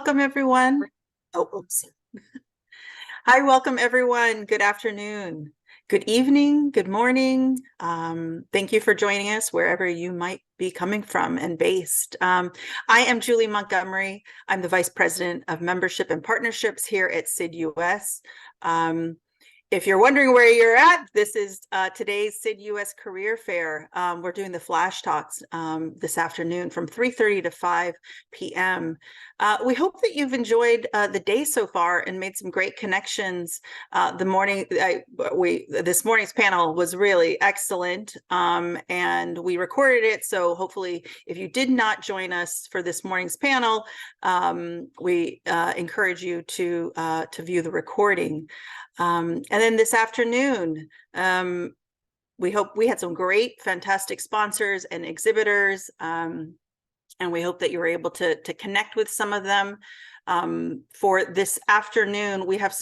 Welcome, everyone. Oh, oops. Hi, welcome, everyone. Good afternoon, good evening, good morning. Thank you for joining us wherever you might be coming from and based. I am Julie Montgomery. I'm the Vice President of Membership and Partnerships here at SID-US. If you're wondering where you're at, this is today's SID-US Career Fair. We're doing the flash talks this afternoon from 3:30 to 5 p.m. We hope that you've enjoyed the day so far and made some great connections. This morning's panel was really excellent, and we recorded it. So hopefully, if you did not join us for this morning's panel, we encourage you to view the recording. And then this afternoon, we hope we had some great, fantastic sponsors and exhibitors, and we hope that you were able to connect with some of them. For this afternoon, we have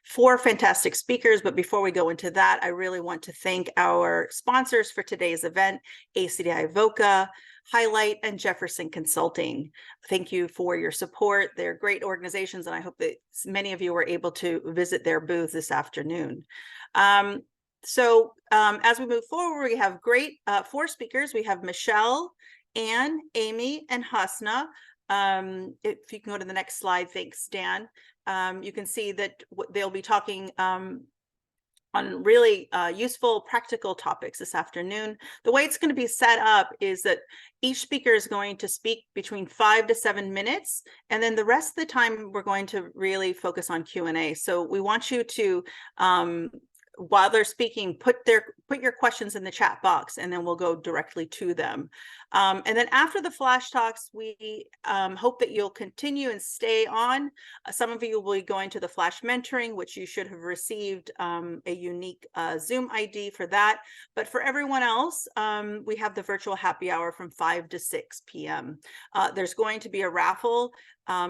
four fantastic speakers, but before we go into that, I really want to thank our sponsors for today's event, ACDI VOCA, Highlight, and Jefferson Consulting. Thank you for your support. They're great organizations, and I hope that many of you were able to visit their booth this afternoon. So as we move forward, we have great four speakers. We have Michelle, Anne, Amy, and Hasna. If you can go to the next slide, thanks, Dan. You can see that they'll be talking on really useful, practical topics this afternoon. The way it's going to be set up is that each speaker is going to speak between 5 to 7 minutes, and then the rest of the time we're going to really focus on Q&A. So we want you to, while they're speaking, put your questions in the chat box, and then we'll go directly to them. And then after the flash talks, we hope that you'll continue and stay on. Some of you will be going to the flash mentoring, which you should have received a unique Zoom ID for that. But for everyone else, we have the virtual happy hour from 5 to 6 p.m. There's going to be a raffle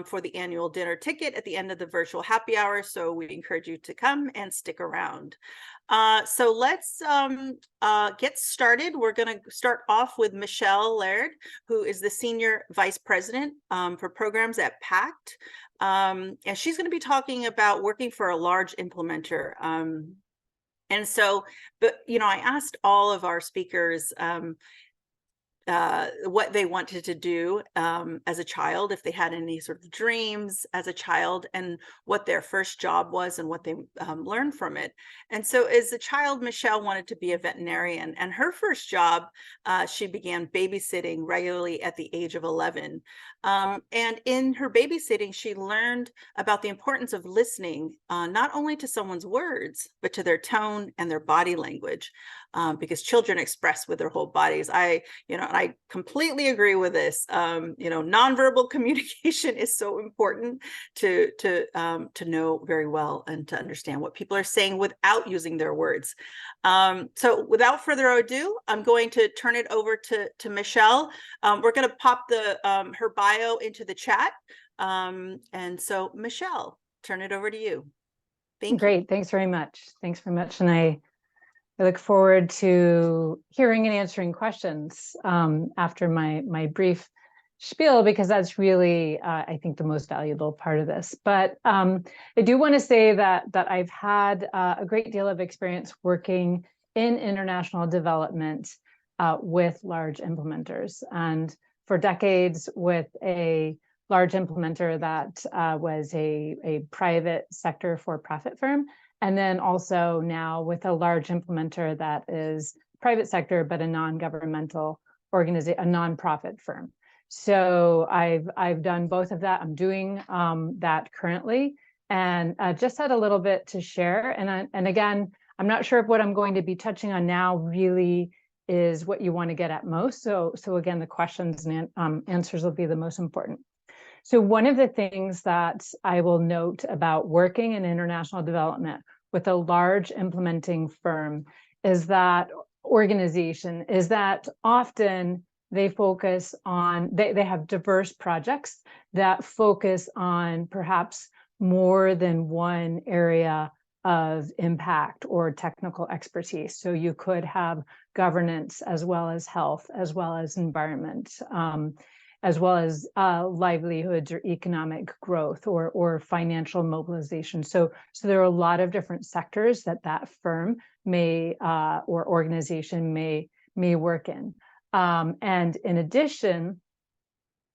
for the annual dinner ticket at the end of the virtual happy hour, so we encourage you to come and stick around. So let's get started. We're going to start off with Michelle Laird, who is the Senior Vice President for Programs at PACT. And she's going to be talking about working for a large implementer. And so, I asked all of our speakers what they wanted to do as a child, if they had any sort of dreams as a child, and what their first job was and what they learned from it. And so as a child, Michelle wanted to be a veterinarian, and her first job, she began babysitting regularly at the age of 11. And in her babysitting, she learned about the importance of listening, not only to someone's words, but to their tone and their body language, because children express with their whole bodies. I completely agree with this. Nonverbal communication is so important to know very well and to understand what people are saying without using their words. So without further ado, I'm going to turn it over to Michelle. We're going to pop her bio into the chat. And so Michelle, turn it over to you. Thank you. Great. Thanks very much. Thanks very much. And I look forward to hearing and answering questions after my brief spiel, because that's really, I think, the most valuable part of this. But I do want to say that I've had a great deal of experience working in international development with large implementers, and for decades with a large implementer that was a private sector for-profit firm. And then also now with a large implementer that is private sector, but a non-governmental organization, a nonprofit firm. So I've done both of that. I'm doing that currently, and just had a little bit to share. And again, I'm not sure if what I'm going to be touching on now really is what you want to get at most. So again, the questions and answers will be the most important. So one of the things that I will note about working in international development with a large implementing firm is that often they focus on, they have diverse projects that focus on perhaps more than one area of impact or technical expertise. So you could have governance as well as health, as well as environment. as well as livelihoods or economic growth or financial mobilization. So there are a lot of different sectors that firm may or organization may work in. And in addition,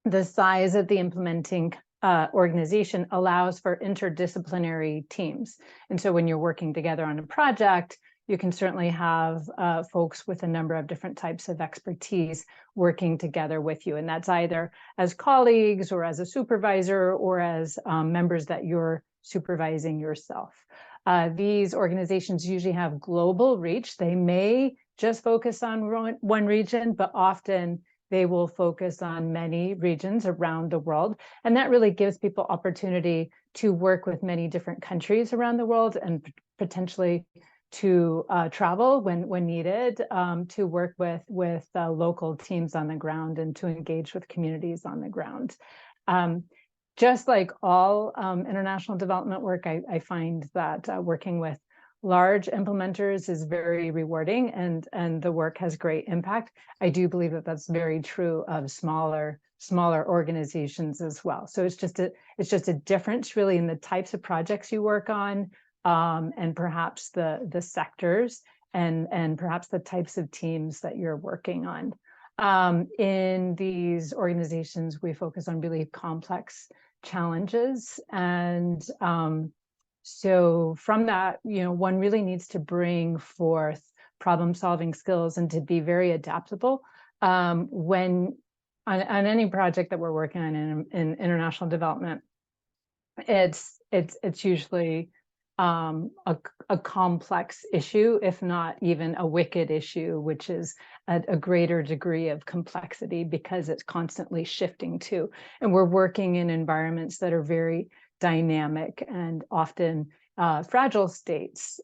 the size of the implementing organization allows for interdisciplinary teams. And so when you're working together on a project, you can certainly have folks with a number of different types of expertise working together with you. And that's either as colleagues or as a supervisor or as members that you're supervising yourself. These organizations usually have global reach. They may just focus on one region, but often they will focus on many regions around the world. And that really gives people opportunity to work with many different countries around the world and potentially to travel when needed, to work with local teams on the ground and to engage with communities on the ground. Just like all international development work, I find that working with large implementers is very rewarding and the work has great impact. I do believe that that's very true of smaller organizations as well. So it's just a difference really in the types of projects you work on, and perhaps the sectors and perhaps the types of teams that you're working on. In these organizations, we focus on really complex challenges, and so from that, one really needs to bring forth problem-solving skills and to be very adaptable. When on any project that we're working on in international development, it's usually a complex issue, if not even a wicked issue, which is a greater degree of complexity because it's constantly shifting too. And we're working in environments that are very dynamic and often fragile states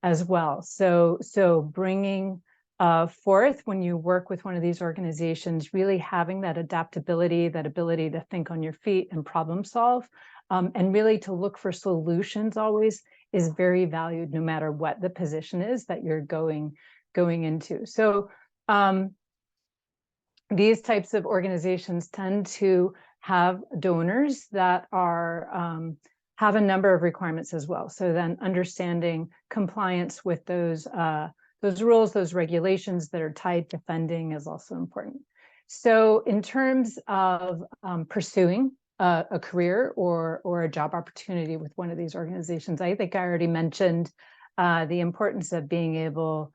as well. So bringing forth when you work with one of these organizations, really having that adaptability, that ability to think on your feet and problem solve, and really to look for solutions always is very valued no matter what the position is that you're going into. So these types of organizations tend to have donors that are have a number of requirements as well. So then understanding compliance with those rules, those regulations that are tied to funding is also important. So in terms of pursuing a career or a job opportunity with one of these organizations, I think I already mentioned the importance of being able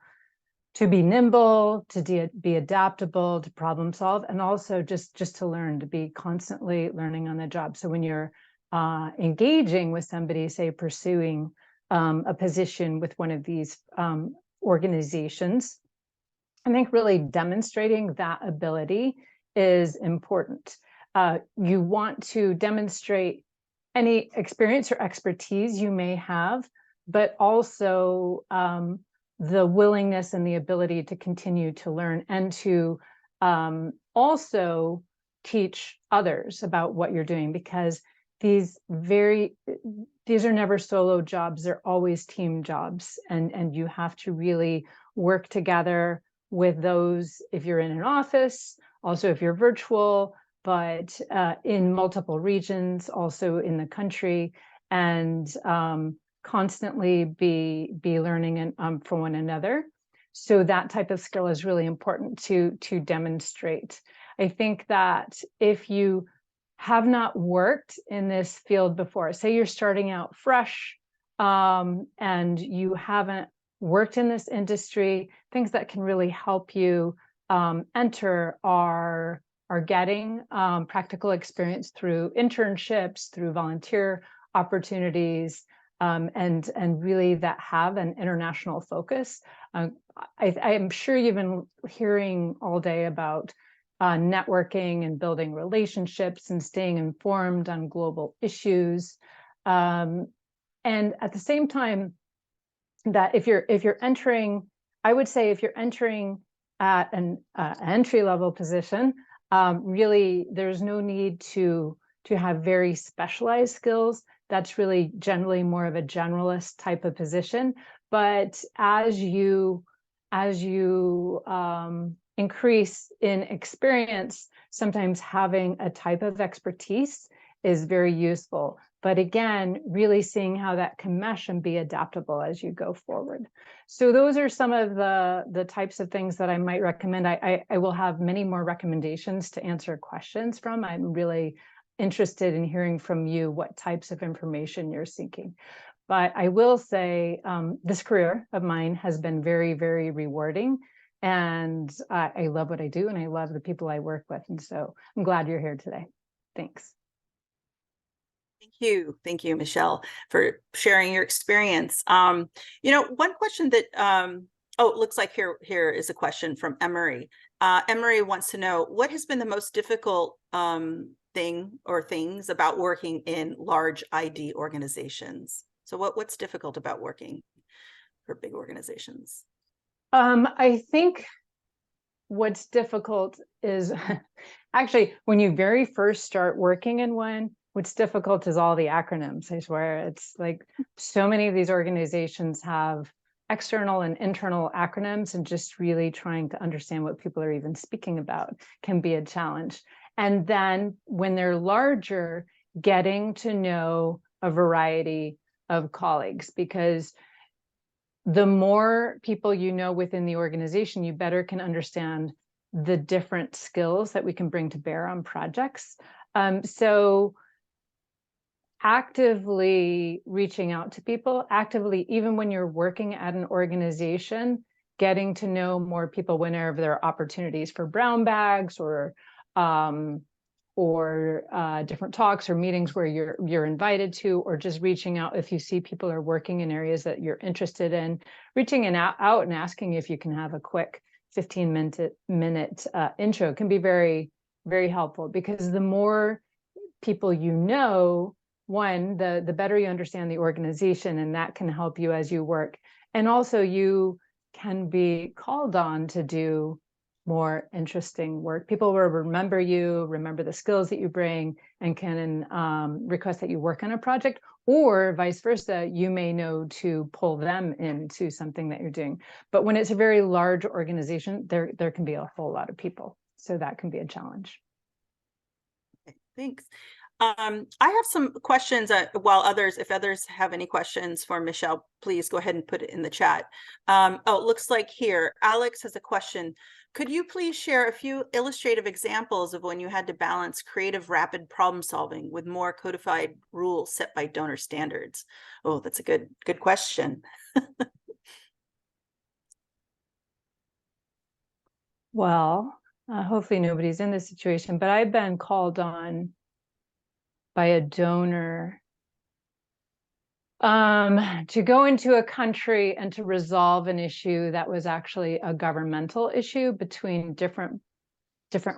to be nimble, to be adaptable, to problem solve, and also just to learn, to be constantly learning on the job. So when you're engaging with somebody, say pursuing a position with one of these organizations, I think really demonstrating that ability is important. You want to demonstrate any experience or expertise you may have, but also the willingness and the ability to continue to learn and to also teach others about what you're doing, because these are never solo jobs, they're always team jobs, and you have to really work together with those if you're in an office, also if you're virtual, but in multiple regions, also in the country, and constantly be learning from one another. So that type of skill is really important to demonstrate. I think that if you have not worked in this field before, say you're starting out fresh and you haven't worked in this industry, things that can really help you enter are getting practical experience through internships, through volunteer opportunities, and really that have an international focus. I am sure you've been hearing all day about networking and building relationships and staying informed on global issues. And at the same time, that if you're entering, I would say if you're entering at an entry-level position, really there's no need to have very specialized skills. That's really generally more of a generalist type of position. But as you increase in experience, sometimes having a type of expertise is very useful. But again, really seeing how that can mesh and be adaptable as you go forward. So those are some of the types of things that I might recommend. I will have many more recommendations to answer questions from. I'm really interested in hearing from you what types of information you're seeking. But I will say this career of mine has been very, very rewarding. And I love what I do, and I love the people I work with. And so I'm glad you're here today. Thanks. Thank you, Michelle, for sharing your experience. One question that it looks like here is a question from Emery. Emery wants to know, what has been the most difficult thing or things about working in large ID organizations? So what's difficult about working for big organizations? I think what's difficult is actually when you very first start working in one, what's difficult is all the acronyms. I swear, it's like so many of these organizations have external and internal acronyms, and just really trying to understand what people are even speaking about can be a challenge. And then when they're larger, getting to know a variety of colleagues, because the more people you know within the organization, you better can understand the different skills that we can bring to bear on projects. So actively reaching out to people, actively, even when you're working at an organization, getting to know more people whenever there are opportunities for brown bags or different talks or meetings where you're invited to, or just reaching out if you see people are working in areas that you're interested in, reaching out and asking if you can have a quick 15-minute intro can be very, very helpful, because the more people you know, one, the better you understand the organization, and that can help you as you work. And also you can be called on to do more interesting work. People will remember you, remember the skills that you bring, and can request that you work on a project, or vice versa, you may know to pull them into something that you're doing. But when it's a very large organization, there can be a whole lot of people. So that can be a challenge. Okay, thanks. I have some questions while if others have any questions for Michelle, please go ahead and put it in the chat. It looks like here, Alex has a question. Could you please share a few illustrative examples of when you had to balance creative, rapid problem solving with more codified rules set by donor standards? Oh, that's a good question. Well, hopefully nobody's in this situation, but I've been called on by a donor to go into a country and to resolve an issue that was actually a governmental issue between different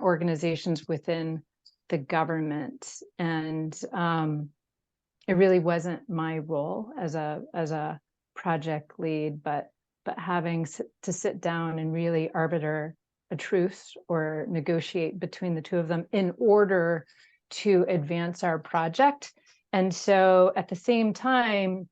organizations within the government. And it really wasn't my role as a project lead, but having to sit down and really arbiter a truce or negotiate between the two of them in order to advance our project. And so at the same time,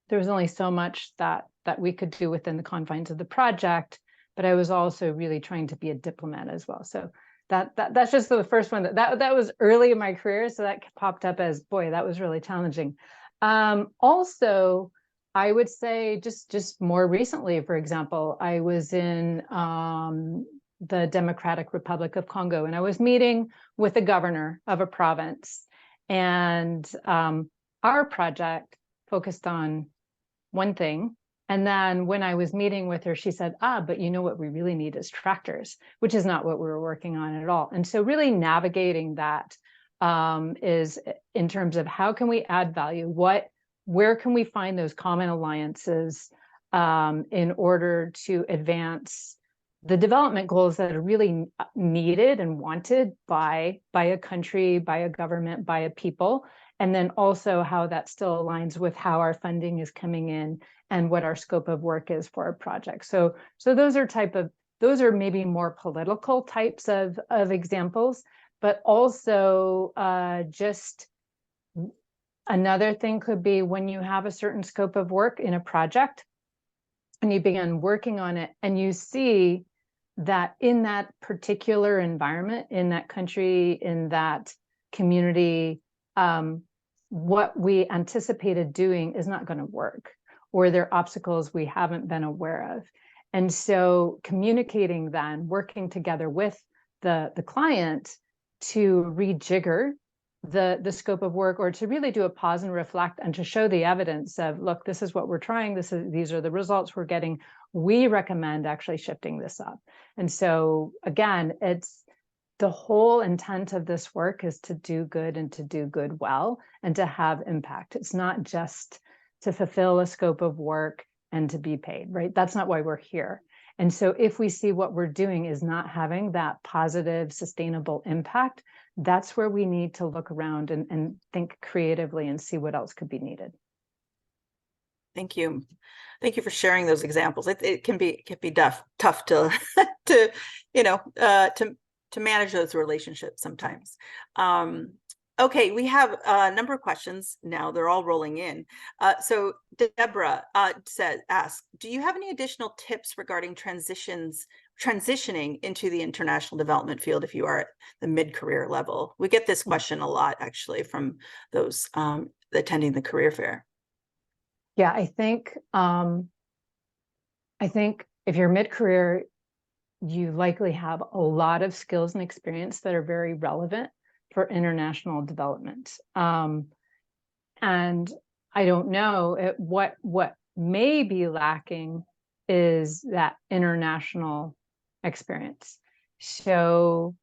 there was only so much that we could do within the confines of the project, but I was also really trying to be a diplomat as well. So that's just the first one that was early in my career. So that popped up as, boy, that was really challenging. Also, I would say just more recently, for example, I was in the Democratic Republic of Congo, and I was meeting with the governor of a province, and our project focused on one thing. And then when I was meeting with her, she said, but you know what we really need is tractors, which is not what we were working on at all. And so really navigating that is in terms of how can we add value? Where can we find those common alliances in order to advance the development goals that are really needed and wanted by a country, by a government, by a people, and then also how that still aligns with how our funding is coming in and what our scope of work is for our project. So those are maybe more political types of examples, but also just another thing could be when you have a certain scope of work in a project and you begin working on it and you see that in that particular environment, in that country, in that community, what we anticipated doing is not going to work, or there are obstacles we haven't been aware of. And so communicating then, working together with the client to rejigger the scope of work, or to really do a pause and reflect, and to show the evidence of, look, this is what we're trying, these are the results we're getting, we recommend actually shifting this up. And so again, it's the whole intent of this work is to do good, and to do good well, and to have impact. It's not just to fulfill a scope of work and to be paid, right? That's not why we're here. And so if we see what we're doing is not having that positive, sustainable impact, that's where we need to look around and think creatively and see what else could be needed. Thank you. Thank you for sharing those examples. It can be tough to to to manage those relationships sometimes. Okay, we have a number of questions now. They're all rolling in. So Deborah asks, do you have any additional tips regarding transitioning into the international development field if you are at the mid-career level? We get this question a lot, actually, from those attending the career fair. Yeah, I think if you're mid-career, you likely have a lot of skills and experience that are very relevant for international development. And I don't know, what may be lacking is that international experience. So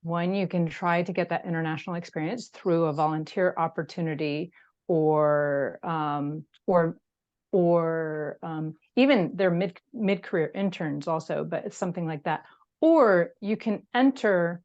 one, you can try to get that international experience through a volunteer opportunity, or even their mid-career interns also, but it's something like that. Or you can enter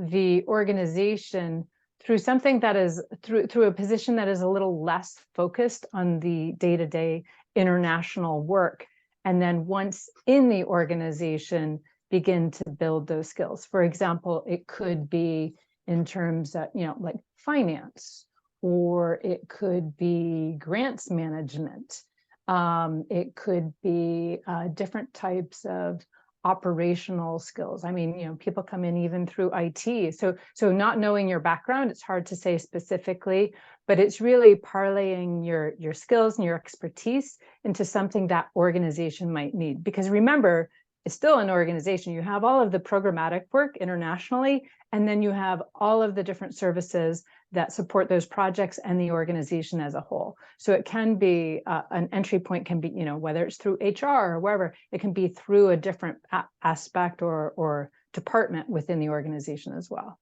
the organization through something that is through a position that is a little less focused on the day-to-day international work, and then once in the organization begin to build those skills. For example, it could be in terms of, like finance, or it could be grants management. It could be different types of operational skills. I mean, people come in even through IT. So not knowing your background, it's hard to say specifically, but it's really parlaying your skills and your expertise into something that organization might need. Because remember, it's still an organization. You have all of the programmatic work internationally, and then you have all of the different services that support those projects and the organization as a whole. So it can be an entry point, can be, whether it's through HR or wherever, it can be through a different aspect or department within the organization as well.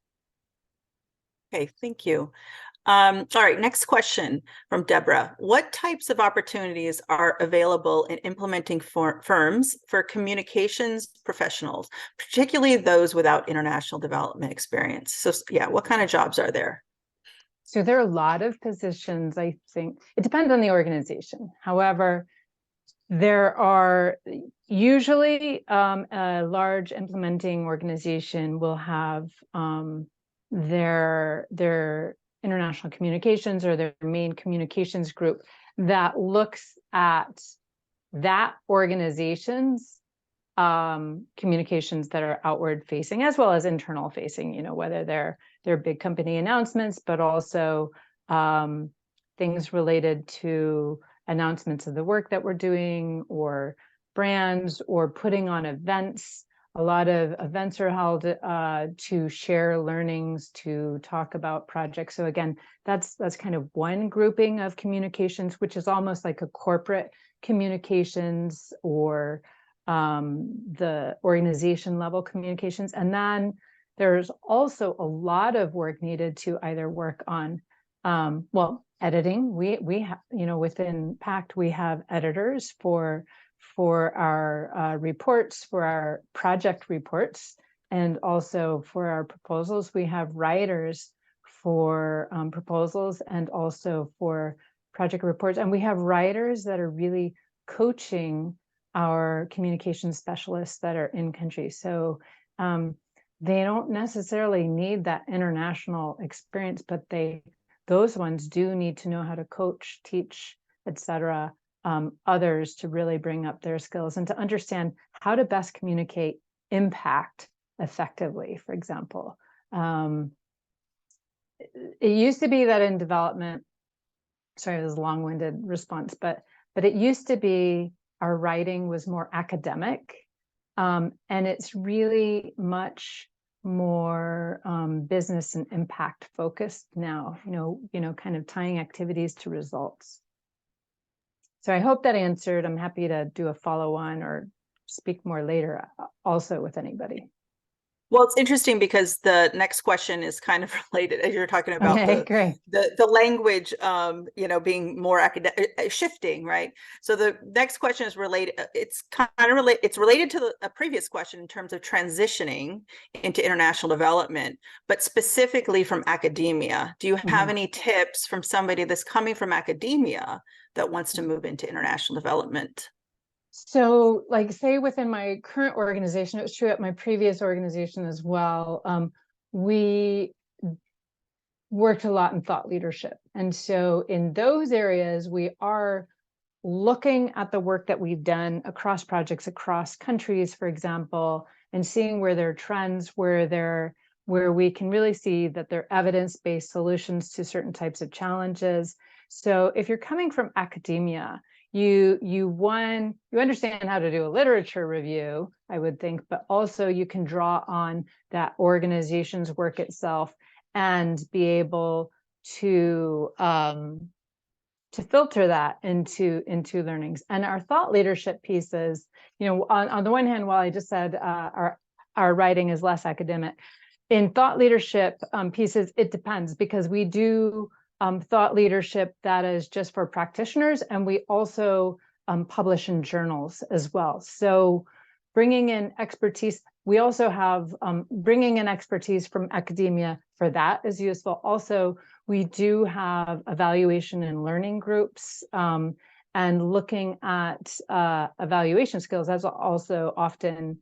Okay, thank you. All right, next question from Deborah. What types of opportunities are available in implementing firms for communications professionals, particularly those without international development experience? So yeah, what kind of jobs are there? So there are a lot of positions, I think. It depends on the organization. However, there are usually a large implementing organization will have their international communications, or their main communications group that looks at that organization's communications that are outward facing as well as internal facing, whether they're big company announcements, but also things related to announcements of the work that we're doing, or brands, or putting on events. A lot of events are held to share learnings, to talk about projects. So again, that's kind of one grouping of communications, which is almost like a corporate communications, or the organization level communications. And then there's also a lot of work needed to either work on, editing. We have, within PACT, we have editors for our reports, for our project reports, and also for our proposals. We have writers for proposals, and also for project reports. And we have writers that are really coaching our communication specialists that are in country. So they don't necessarily need that international experience, but those ones do need to know how to coach, teach, etc., others, to really bring up their skills and to understand how to best communicate impact effectively, for example. It used to be that in development, sorry, it was a long-winded response, but it used to be our writing was more academic, and it's really much more business and impact focused now, kind of tying activities to results. So I hope that answered. I'm happy to do a follow-on or speak more later also with anybody. Well, it's interesting because the next question is kind of related, as you're talking about Great. the language, being more academic, shifting, right? So the next question is related. It's kind of related. It's related to a previous question in terms of transitioning into international development, but specifically from academia. Do you have any tips from somebody that's coming from academia that wants to move into international development? So, like, say within my current organization, it was true at my previous organization as well. We worked a lot in thought leadership. And so in those areas, we are looking at the work that we've done across projects, across countries, for example, and seeing where there are trends, where we can really see that there are evidence-based solutions to certain types of challenges. So if you're coming from academia, you understand how to do a literature review, I would think, but also you can draw on that organization's work itself and be able to filter that into learnings. And our thought leadership pieces, on the one hand, while I just said our writing is less academic, in thought leadership pieces, it depends, because we do thought leadership that is just for practitioners, and we also publish in journals as well. So bringing in expertise, we also have bringing in expertise from academia for that is useful. Also, we do have evaluation and learning groups, and looking at evaluation skills. That's also often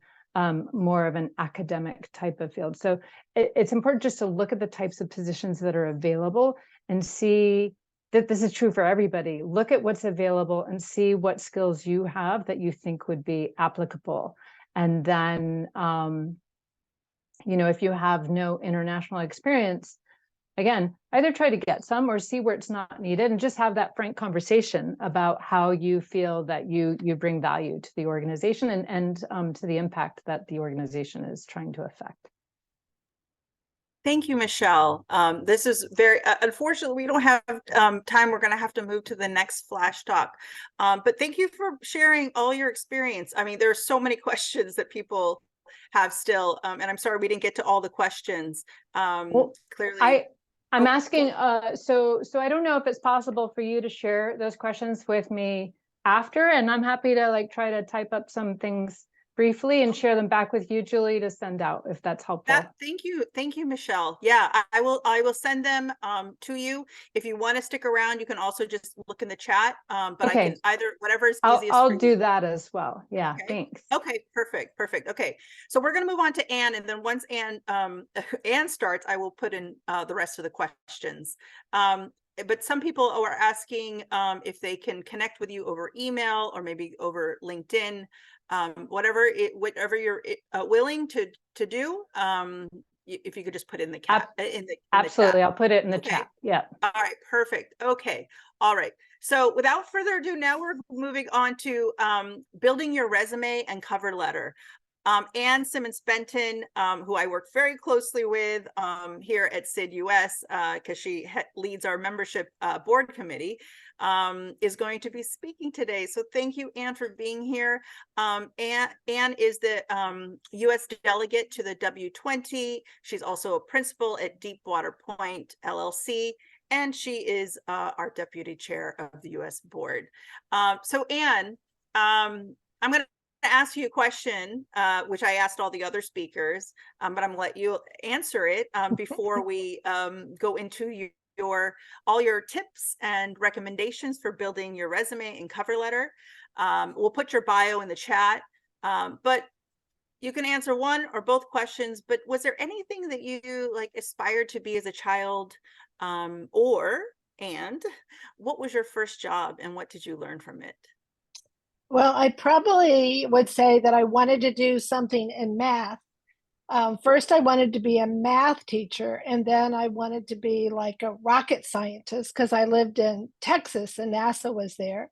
more of an academic type of field. So it's important just to look at the types of positions that are available and see that this is true for everybody. Look at what's available and see what skills you have that you think would be applicable. And then, if you have no international experience, again, either try to get some or see where it's not needed, and just have that frank conversation about how you feel that you bring value to the organization and to the impact that the organization is trying to affect. Thank you, Michelle. This is very, unfortunately, we don't have time. We're going to have to move to the next flash talk. But thank you for sharing all your experience. I mean, there are so many questions that people have still, and I'm sorry we didn't get to all the questions. Clearly, I'm asking, so I don't know if it's possible for you to share those questions with me after, and I'm happy to try to type up some things briefly and share them back with you, Julie, to send out, if that's helpful. Thank you, Michelle. Yeah, I will send them to you. If you want to stick around, you can also just look in the chat. But okay. I can either, whatever is easiest. I'll do that as well. Yeah, okay. Thanks. Okay, perfect. Okay, so we're going to move on to Anne, and then once Anne starts, I will put in the rest of the questions. But some people are asking if they can connect with you over email or maybe over LinkedIn. Whatever you're willing to do, if you could just put in the chat. Absolutely, I'll put it in the chat. Yeah. All right, perfect. Okay, all right. So without further ado, now we're moving on to building your resume and cover letter. Anne Simmons-Benton, who I work very closely with here at SID-US, because she leads our membership board committee, is going to be speaking today. So thank you, Anne, for being here. Anne is the US delegate to the W20. She's also a principal at Deepwater Point, LLC, and she is our deputy chair of the US board. So Anne, I'm going to ask you a question, which I asked all the other speakers, but I'm gonna let you answer it before we go into all your tips and recommendations for building your resume and cover letter. We'll put your bio in the chat, but you can answer one or both questions. But was there anything that you aspired to be as a child, and what was your first job and what did you learn from it? Well, I probably would say that I wanted to do something in math. First, I wanted to be a math teacher, and then I wanted to be like a rocket scientist because I lived in Texas and NASA was there.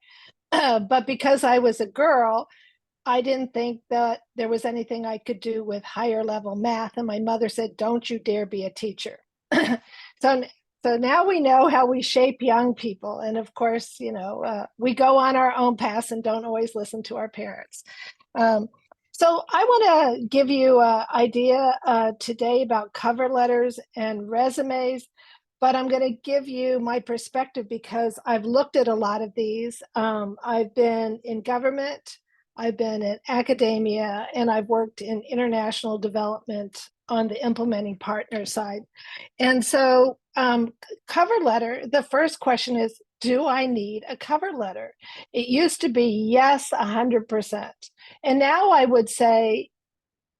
But because I was a girl, I didn't think that there was anything I could do with higher level math. And my mother said, "Don't you dare be a teacher." so, so now we know how we shape young people. And of course, we go on our own paths and don't always listen to our parents. Um, so I want to give you an idea today about cover letters and resumes, but I'm going to give you my perspective because I've looked at a lot of these. I've been in government, I've been in academia, and I've worked in international development on the implementing partner side. And so, cover letter, the first question is, do I need a cover letter? It used to be yes, 100%. And now I would say,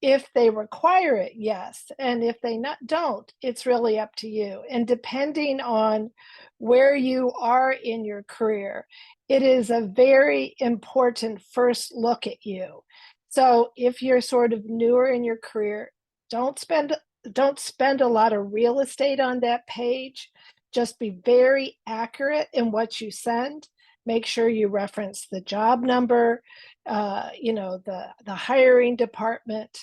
if they require it, yes. And if they don't, it's really up to you. And depending on where you are in your career, it is a very important first look at you. So if you're sort of newer in your career, don't spend don't spend a lot of real estate on that page. Just be very accurate in what you send. Make sure you reference the job number, the hiring department,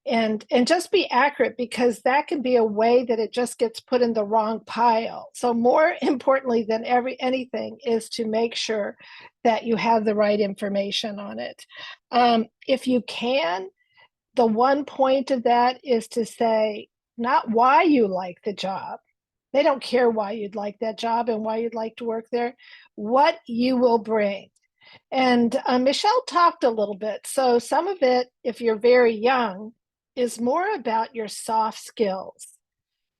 and just be accurate, because that can be a way that it just gets put in the wrong pile. So more importantly than anything is to make sure that you have the right information on it. If you can, the one point of that is to say not why you like the job. They don't care why you'd like that job and why you'd like to work there. What you will bring. And Michelle talked a little bit. So some of it, if you're very young, is more about your soft skills,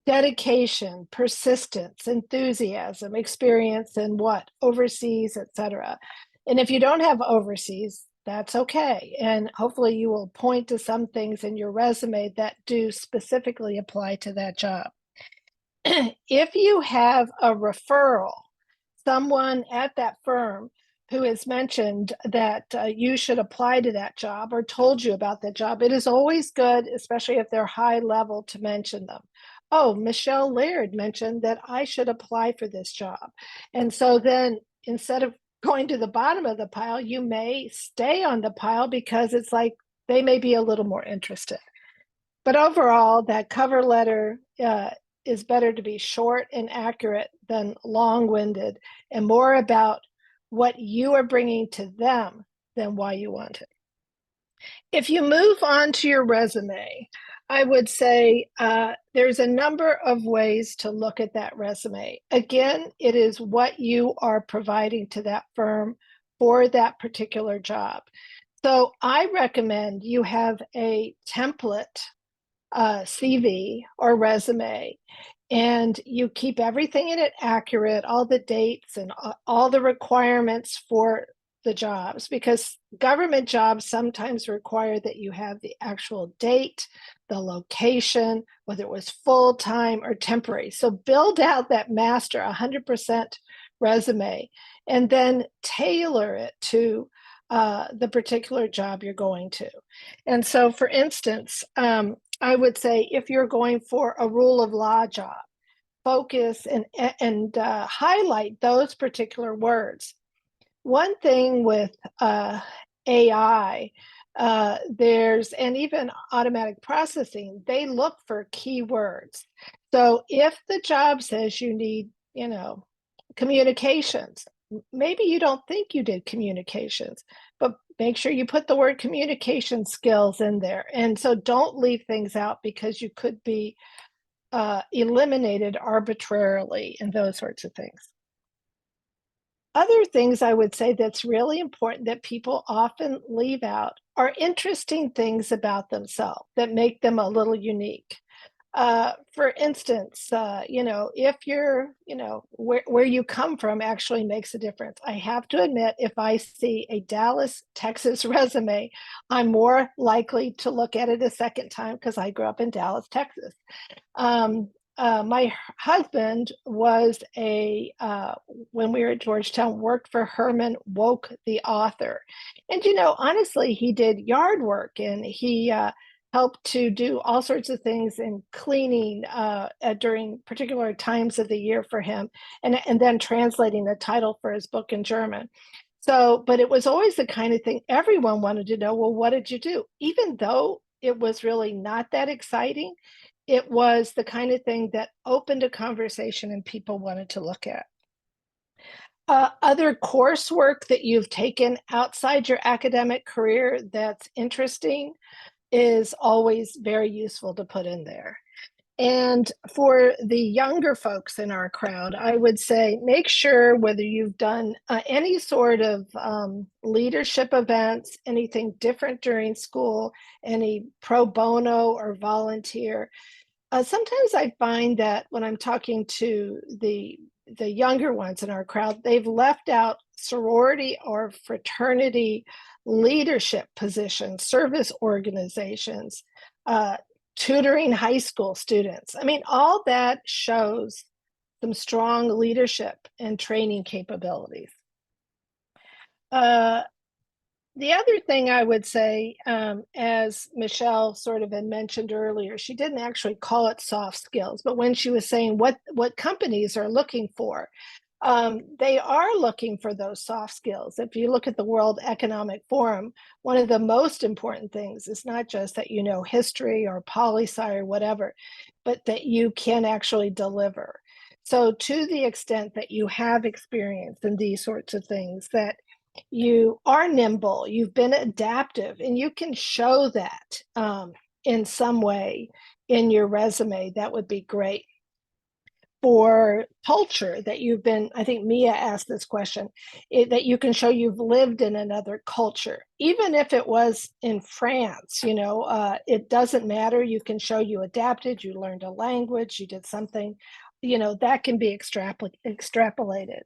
dedication, persistence, enthusiasm, experience in what? Overseas, etc. And if you don't have overseas, that's okay. And hopefully you will point to some things in your resume that do specifically apply to that job. If you have a referral, someone at that firm who has mentioned that you should apply to that job or told you about that job, it is always good, especially if they're high level, to mention them. Oh, Michelle Laird mentioned that I should apply for this job. And so then instead of going to the bottom of the pile, you may stay on the pile because it's like they may be a little more interested. But overall, that cover letter is better to be short and accurate than long-winded, and more about what you are bringing to them than why you want it. If you move on to your resume, I would say there's a number of ways to look at that resume. Again, it is what you are providing to that firm for that particular job. So I recommend you have a template CV or resume, and you keep everything in it accurate, all the dates and all the requirements for the jobs, because government jobs sometimes require that you have the actual date, the location, whether it was full-time or temporary. So build out that master 100% resume and then tailor it to the particular job you're going to. And so, for instance, I would say if you're going for a rule of law job, focus and highlight those particular words. One thing with AI, and even automatic processing, they look for keywords. So if the job says you need, communications, maybe you don't think you did communications, but make sure you put the word communication skills in there. And so don't leave things out because you could be eliminated arbitrarily and those sorts of things. Other things I would say that's really important that people often leave out are interesting things about themselves that make them a little unique. For instance, if you're, where you come from actually makes a difference. I have to admit, if I see a Dallas, Texas resume, I'm more likely to look at it a second time because I grew up in Dallas, Texas. my husband was when we were at Georgetown, worked for Herman Wouk, the author. And, honestly, he did yard work, and he helped to do all sorts of things in cleaning during particular times of the year for him, and then translating the title for his book in German. So, but it was always the kind of thing everyone wanted to know, well, what did you do? Even though it was really not that exciting, it was the kind of thing that opened a conversation and people wanted to look at. Other coursework that you've taken outside your academic career that's interesting is always very useful to put in there. And for the younger folks in our crowd, I would say make sure whether you've done any sort of leadership events, anything different during school, any pro bono or volunteer. Sometimes I find that when I'm talking to the younger ones in our crowd, they've left out sorority or fraternity leadership positions, service organizations, tutoring high school students. I mean, all that shows some strong leadership and training capabilities. The other thing I would say, as Michelle sort of had mentioned earlier, she didn't actually call it soft skills, but when she was saying what companies are looking for, they are looking for those soft skills. If you look at the World Economic Forum, one of the most important things is not just that you know history or poli-sci or whatever, but that you can actually deliver. So to the extent that you have experience in these sorts of things, that you are nimble, you've been adaptive, and you can show that in some way in your resume, that would be great. For culture, that you've been, I think Mia asked this question, that you can show you've lived in another culture, even if it was in France, it doesn't matter. You can show you adapted, you learned a language, you did something, that can be extrapolated.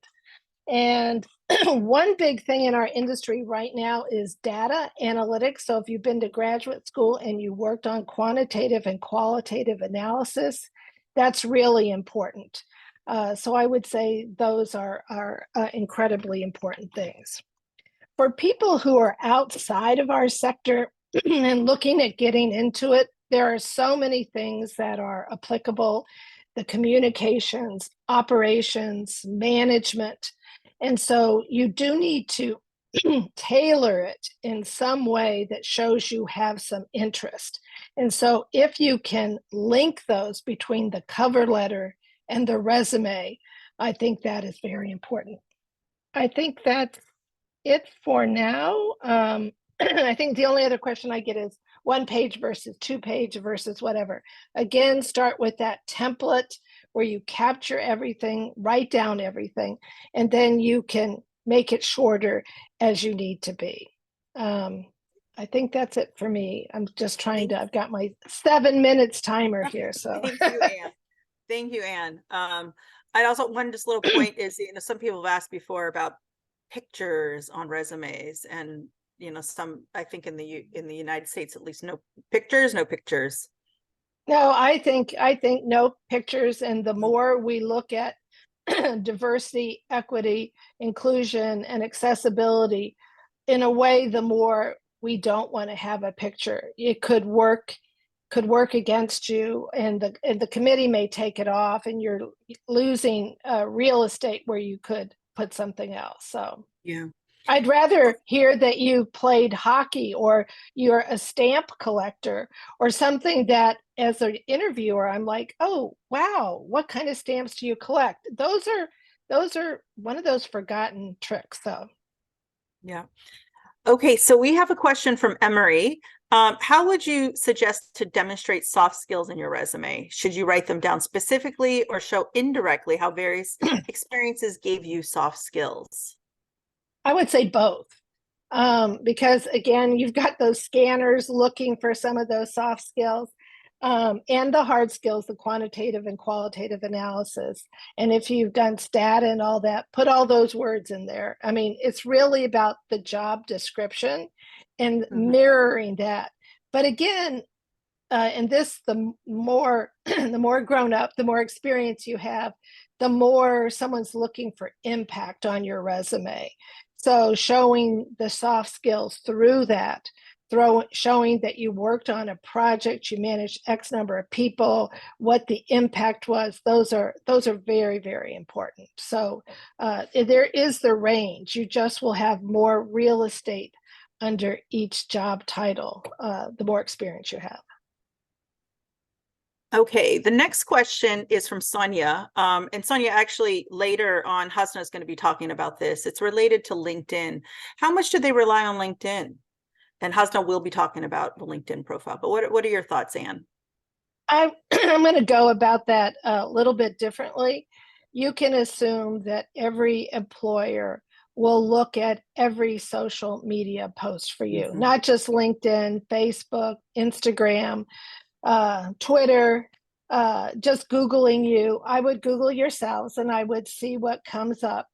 And one big thing in our industry right now is data analytics. So if you've been to graduate school and you worked on quantitative and qualitative analysis, that's really important. So I would say those are incredibly important things. For people who are outside of our sector and looking at getting into it, there are so many things that are applicable: the communications, operations, management. And so you do need to tailor it in some way that shows you have some interest. And so if you can link those between the cover letter and the resume, I think that is very important. I think that's it for now. I think the only other question I get is 1 page versus 2 page versus whatever. Again, start with that template where you capture everything, write down everything, and then you can make it shorter as you need to be. I think that's it for me. I'm just trying to, I've got my 7 minutes timer here. So Thank you, Anne. Thank you, Anne. I also, one just little point is, some people have asked before about pictures on resumes, and some, I think in the United States at least, no pictures. No, I think no pictures, and the more we look at diversity, equity, inclusion, and accessibility, in a way, the more we don't want to have a picture. It could work against you, and the committee may take it off, and you're losing real estate where you could put something else. So yeah, I'd rather hear that you played hockey, or you're a stamp collector, or something that as an interviewer, I'm like, oh, wow, what kind of stamps do you collect? Those are one of those forgotten tricks. So yeah. Okay, so we have a question from Emery. How would you suggest to demonstrate soft skills in your resume? Should you write them down specifically or show indirectly how various experiences gave you soft skills? I would say both, because again, you've got those scanners looking for some of those soft skills, and the hard skills, the quantitative and qualitative analysis. And if you've done stat and all that, put all those words in there. I mean, it's really about the job description and mirroring that. But again, and this, the more the more grown up, the more experience you have, the more someone's looking for impact on your resume. So showing the soft skills through that, showing that you worked on a project, you managed X number of people, what the impact was, those are very, very important. So there is the range. You just will have more real estate under each job title, the more experience you have. Okay, the next question is from Sonia. And Sonia, actually later on, Hasna is going to be talking about this. It's related to LinkedIn. How much do they rely on LinkedIn? And Hasna will be talking about the LinkedIn profile. But what are your thoughts, Anne? I'm going to go about that a little bit differently. You can assume that every employer will look at every social media post for you, not just LinkedIn, Facebook, Instagram, Twitter, just Googling you. I would Google yourselves and I would see what comes up.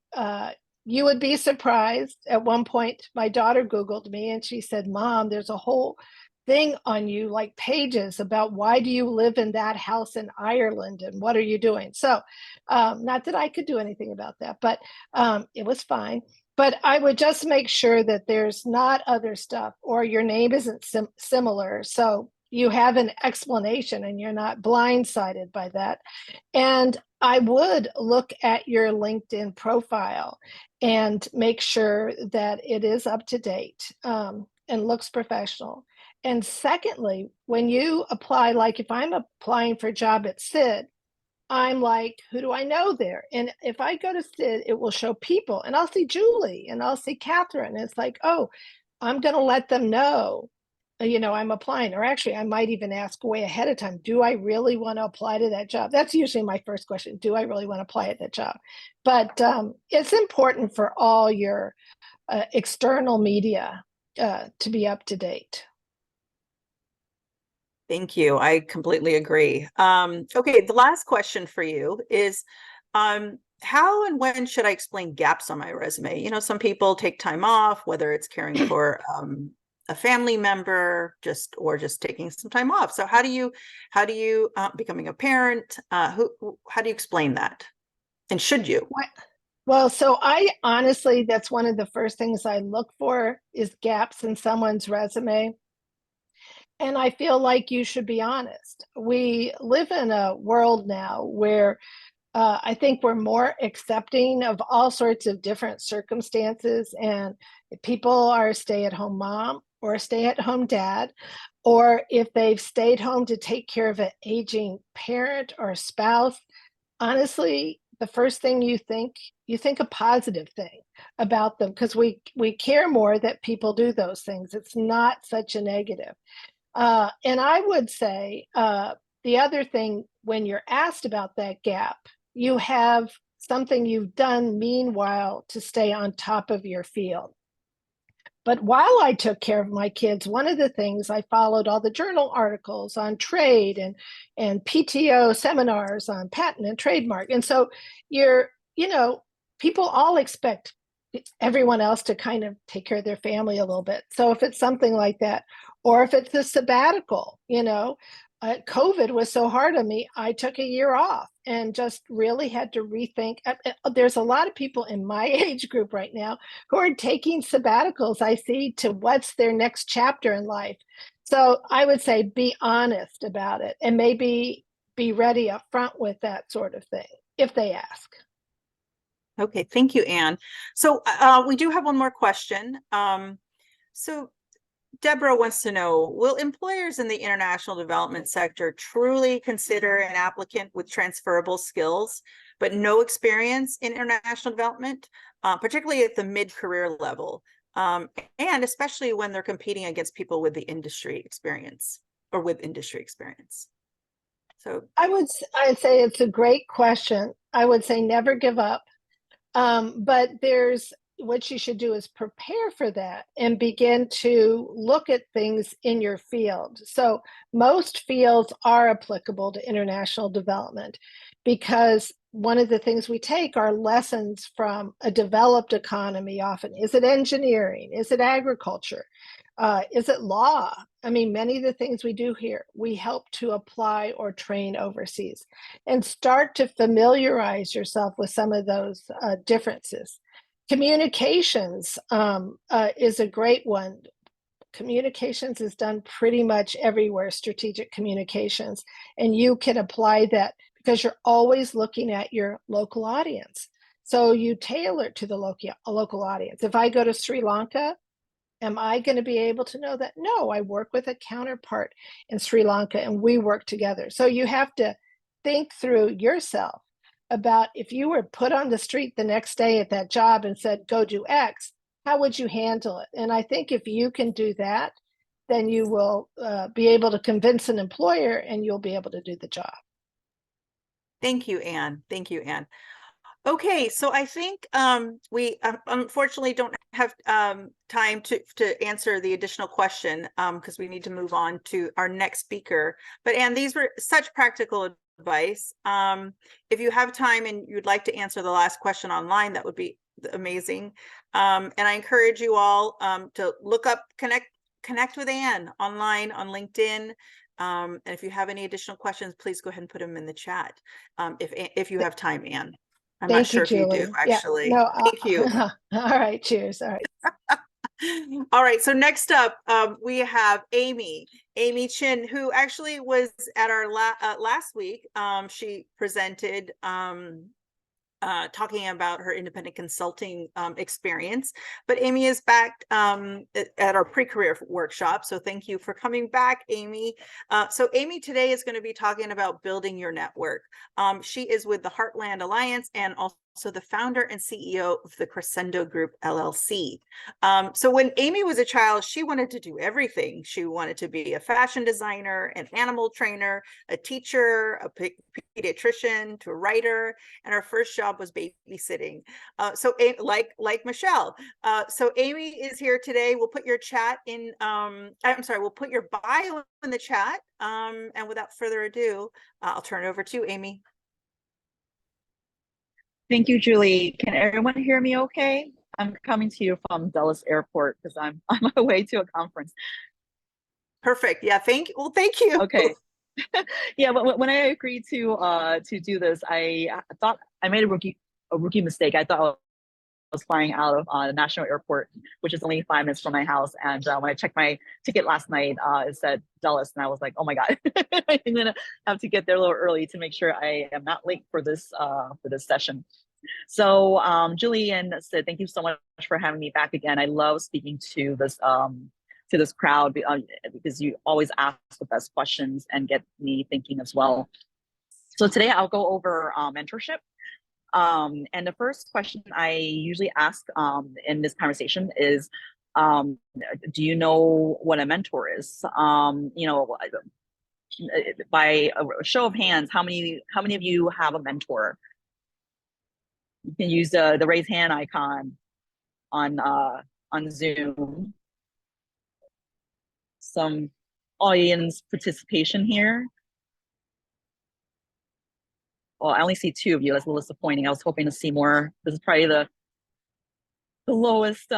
You would be surprised. At one point, my daughter Googled me and she said, "Mom, there's a whole thing on you, like pages about why do you live in that house in Ireland and what are you doing?" So not that I could do anything about that, but it was fine. But I would just make sure that there's not other stuff or your name isn't similar. So you have an explanation and you're not blindsided by that. And I would look at your LinkedIn profile and make sure that it is up to date and looks professional. And secondly, when you apply, like if I'm applying for a job at SID, I'm like, who do I know there? And if I go to SID, it will show people and I'll see Julie and I'll see Catherine. And it's like, oh, I'm going to let them know, I'm applying. Or actually, I might even ask way ahead of time, do I really want to apply to that job? That's usually my first question. Do I really want to apply at that job? But it's important for all your external media to be up to date. Thank you. I completely agree. Okay, the last question for you is, how and when should I explain gaps on my resume? Some people take time off, whether it's caring for a family member, just taking some time off. So how do you becoming a parent? How do you explain that? And should you? Well, so I honestly, that's one of the first things I look for is gaps in someone's resume. And I feel like you should be honest. We live in a world now where I think we're more accepting of all sorts of different circumstances. And if people are a stay-at-home mom or a stay-at-home dad, or if they've stayed home to take care of an aging parent or spouse, honestly, the first thing you think a positive thing about them because we care more that people do those things. It's not such a negative. And I would say the other thing, when you're asked about that gap, you have something you've done meanwhile to stay on top of your field. But while I took care of my kids, one of the things I followed all the journal articles on trade and PTO seminars on patent and trademark. And so people all expect everyone else to kind of take care of their family a little bit. So if it's something like that, or if it's a sabbatical, COVID was so hard on me, I took a year off and just really had to rethink. There's a lot of people in my age group right now who are taking sabbaticals, I see, to what's their next chapter in life. So I would say be honest about it and maybe be ready up front with that sort of thing if they ask. Okay, thank you, Anne. So we do have one more question. So Deborah wants to know, will employers in the international development sector truly consider an applicant with transferable skills, but no experience in international development, particularly at the mid-career level, and especially when they're competing against people with the industry experience or with industry experience? So I'd say it's a great question. I would say never give up. But what you should do is prepare for that and begin to look at things in your field. So most fields are applicable to international development because one of the things we take are lessons from a developed economy often. Is it engineering? Is it agriculture? Is it law? I mean, many of the things we do here, we help to apply or train overseas, and start to familiarize yourself with some of those differences. Communications is a great one. Communications is done pretty much everywhere, strategic communications, and you can apply that because you're always looking at your local audience. So you tailor it to the local audience. If I go to Sri Lanka, am I going to be able to know that? No, I work with a counterpart in Sri Lanka and we work together. So you have to think through yourself about if you were put on the street the next day at that job and said, go do X, how would you handle it? And I think if you can do that, then you will be able to convince an employer and you'll be able to do the job. Thank you, Anne. Thank you, Anne. Okay, so I think we unfortunately don't have time to answer the additional question because we need to move on to our next speaker. But Anne, these were such practical advice. If you have time and you'd like to answer the last question online, that would be amazing. And I encourage you all to look up, connect with Anne online on LinkedIn. And if you have any additional questions, please go ahead and put them in the chat if you have time, Anne. I'm not Thank you, sure if you do, Julie. actually. Yeah, no, Thank you. all right, cheers. All right. All right, so next up, we have Amy Chin, who actually was at our last week. She presented talking about her independent consulting experience. But Amy is back at our pre-career workshop. So thank you for coming back, Amy. So Amy today is going to be talking about building your network. She is with the Heartland Alliance and also the founder and CEO of the Crescendo Group, LLC. So when Amy was a child, she wanted to do everything. She wanted to be a fashion designer, an animal trainer, a teacher, a pediatrician, to a writer, and her first job was babysitting. So like Michelle. So Amy is here today. We'll put your chat in, I'm sorry, we'll put your bio in the chat. And without further ado, I'll turn it over to you, Amy. Thank you, Julie. Can everyone hear me okay? I'm coming to you from Dulles Airport because I'm on my way to a conference. Perfect. Yeah, thank you. Okay. Yeah, when I agreed to do this, I thought I made a rookie mistake. I thought I was flying out of the National Airport, which is only 5 minutes from my house. And when I checked my ticket last night, it said Dulles, and I was like, oh my God, I'm gonna have to get there a little early to make sure I am not late for this session. So Julie and Sid, thank you so much for having me back again. I love speaking to this crowd because you always ask the best questions and get me thinking as well. So today I'll go over mentorship. And the first question I usually ask in this conversation is, do you know what a mentor is? You know, by a show of hands, how many of you have a mentor? You can use the raise hand icon on Zoom. Some audience participation here. Well, I only see 2 of you. That's a little disappointing. I was hoping to see more. This is probably the lowest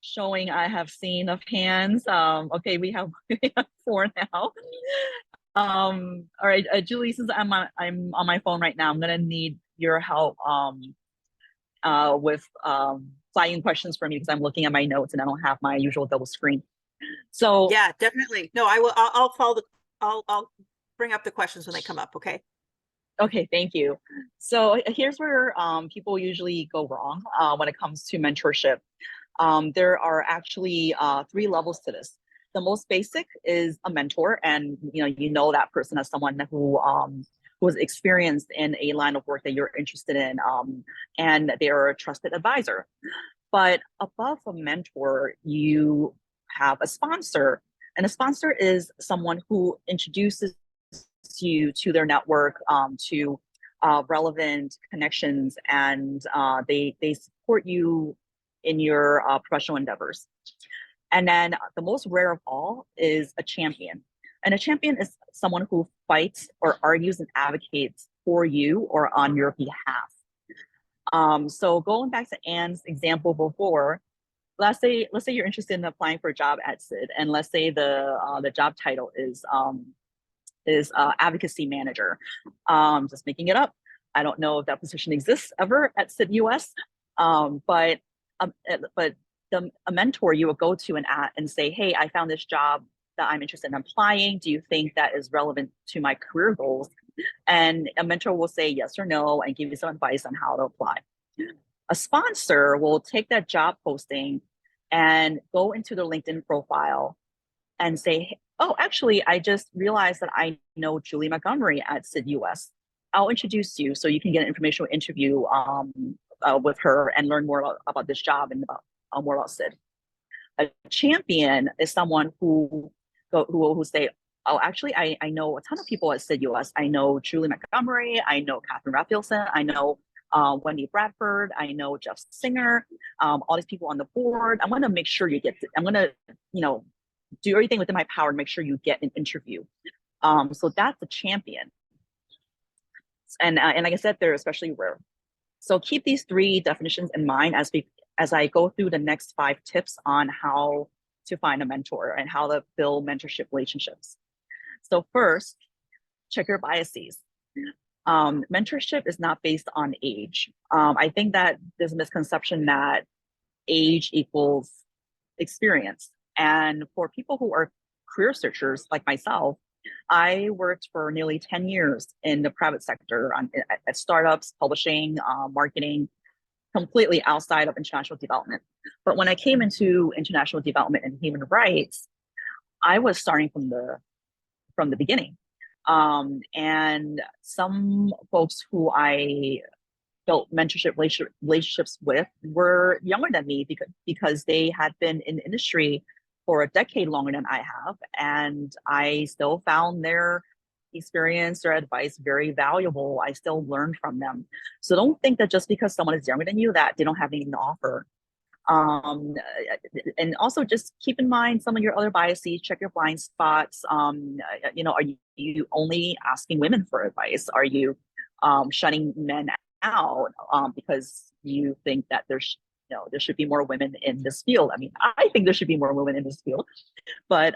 showing I have seen of hands. Okay, we have 4 now. All right, Julie, since I'm on my phone right now, I'm gonna need your help with flagging questions for me because I'm looking at my notes and I don't have my usual double screen. So yeah, definitely. No, I will. I'll follow I'll bring up the questions when they come up. Okay. Okay, thank you. So here's where people usually go wrong when it comes to mentorship. There are actually 3 levels to this. The most basic is a mentor, and you know that person as someone who is experienced in a line of work that you're interested in, and they're a trusted advisor. But above a mentor, you have a sponsor, and a sponsor is someone who introduces you to their network, to relevant connections, and they support you in your professional endeavors. And then the most rare of all is a champion. And a champion is someone who fights or argues and advocates for you or on your behalf. So going back to Anne's example before, let's say you're interested in applying for a job at SID, and let's say the job title is advocacy manager. Just making it up. I don't know if that position exists ever at SID-US, but a mentor you would go to and say, hey, I found this job that I'm interested in applying. Do you think that is relevant to my career goals? And a mentor will say yes or no and give you some advice on how to apply. A sponsor will take that job posting and go into their LinkedIn profile and say, oh, actually, I just realized that I know Julie Montgomery at SID-US. I'll introduce you so you can get an informational interview with her and learn more about this job and more about SID. A champion is someone who say, oh, actually, I know a ton of people at SID-US. I know Julie Montgomery. I know Catherine Raphaelson. I know Wendy Bradford. I know Jeff Singer. All these people on the board. I'm going to make sure you get. I'm going to, do everything within my power to make sure you get an interview. So that's a champion. And like I said, they're especially rare. So keep these 3 definitions in mind as I go through the next 5 tips on how to find a mentor and how to build mentorship relationships. So first, check your biases. Mentorship is not based on age. I think that there's a misconception that age equals experience. And for people who are career searchers like myself, I worked for nearly 10 years in the private sector at startups, publishing, marketing, completely outside of international development. But when I came into international development and human rights, I was starting from the beginning. And some folks who I built mentorship relationships with were younger than me because they had been in the industry for a decade longer than I have. And I still found their experience or advice very valuable. I still learned from them. So don't think that just because someone is younger than you that they don't have anything to offer. And also just keep in mind some of your other biases, check your blind spots. Are you only asking women for advice? Are you shutting men out because you think that there should be more women in this field? I mean, I think there should be more women in this field, but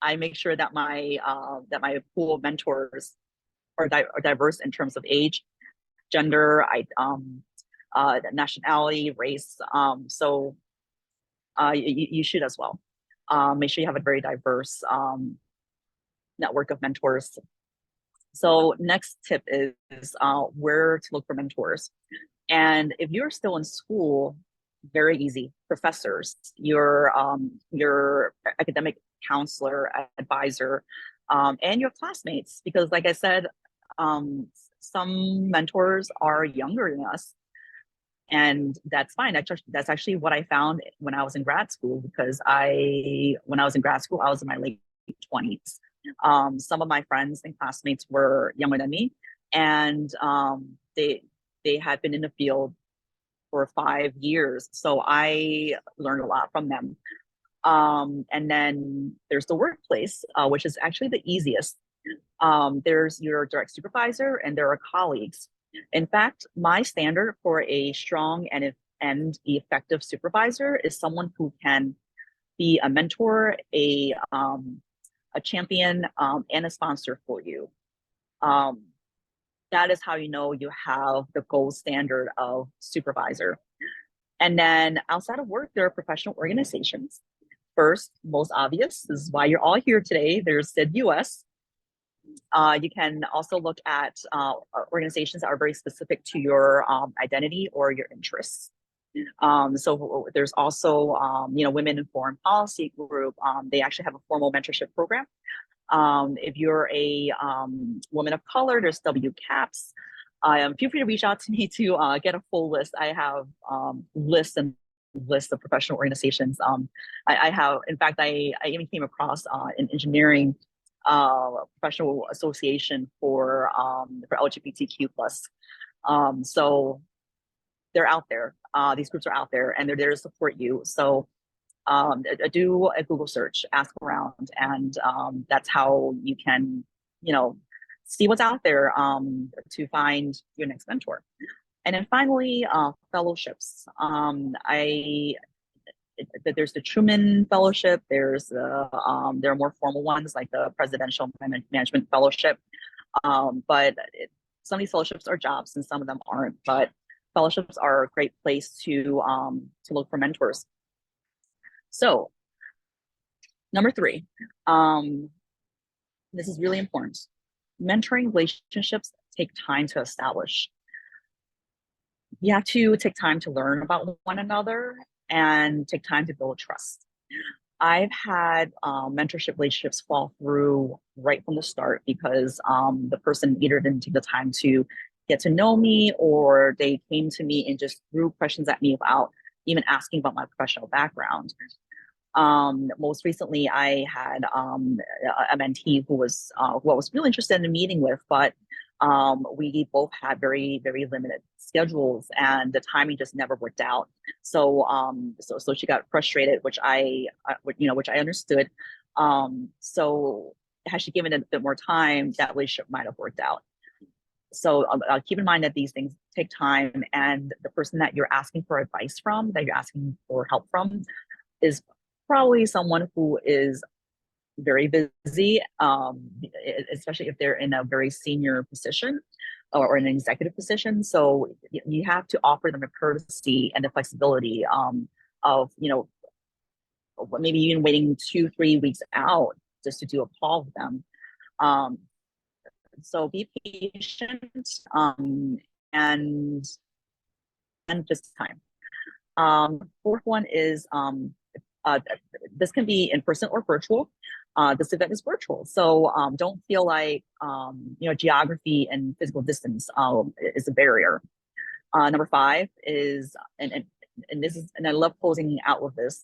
I make sure that my pool of mentors are diverse in terms of age, gender, nationality, race. So you should as well. Make sure you have a very diverse network of mentors. So next tip is where to look for mentors. And if you're still in school, very easy. Professors, your academic counselor, advisor, and your classmates. Because like I said, some mentors are younger than us. And that's fine. That's actually what I found when I was in grad school, because when I was in grad school, I was in my late 20s. Some of my friends and classmates were younger than me, and they had been in the field for 5 years. So I learned a lot from them. And then there's the workplace, which is actually the easiest. There's your direct supervisor and there are colleagues. In fact, my standard for a strong and effective supervisor is someone who can be a mentor, a champion, and a sponsor for you. That is how you know you have the gold standard of supervisor. And then outside of work, there are professional organizations. First, most obvious, this is why you're all here today, there's SID-US. You can also look at organizations that are very specific to your identity or your interests. So there's also, Women in Foreign Policy Group. They actually have a formal mentorship program. If you're a woman of color, there's WCAPS. Feel free to reach out to me to get a full list. I have lists and lists of professional organizations. I have, in fact, I even came across an engineering professional association for LGBTQ+. So they're out there. These groups are out there and they're there to support you. So do a Google search, ask around, and that's how you can, see what's out there to find your next mentor. And then finally, fellowships. there's the Truman Fellowship. There's there are more formal ones like the Presidential Management Fellowship. Some of these fellowships are jobs and some of them aren't. But fellowships are a great place to look for mentors. So, number 3, this is really important. Mentoring relationships take time to establish. You have to take time to learn about one another and take time to build trust. I've had mentorship relationships fall through right from the start because the person either didn't take the time to get to know me, or they came to me and just threw questions at me without even asking about my professional background. Most recently, I had a mentee who was who I was really interested in meeting with, but we both had very, very limited schedules, and the timing just never worked out. So, so she got frustrated, which I understood. So, had she given it a bit more time, that relationship might have worked out. So, keep in mind that these things take time, and the person that you're asking for advice from, that you're asking for help from, is probably someone who is very busy, especially if they're in a very senior position or an executive position. So you have to offer them the courtesy and the flexibility of, maybe even waiting 2-3 weeks out just to do a call with them. So be patient and just time. Fourth one is this can be in person or virtual. This event is virtual, so don't feel like geography and physical distance is a barrier. Number 5 is, and I love closing out with this.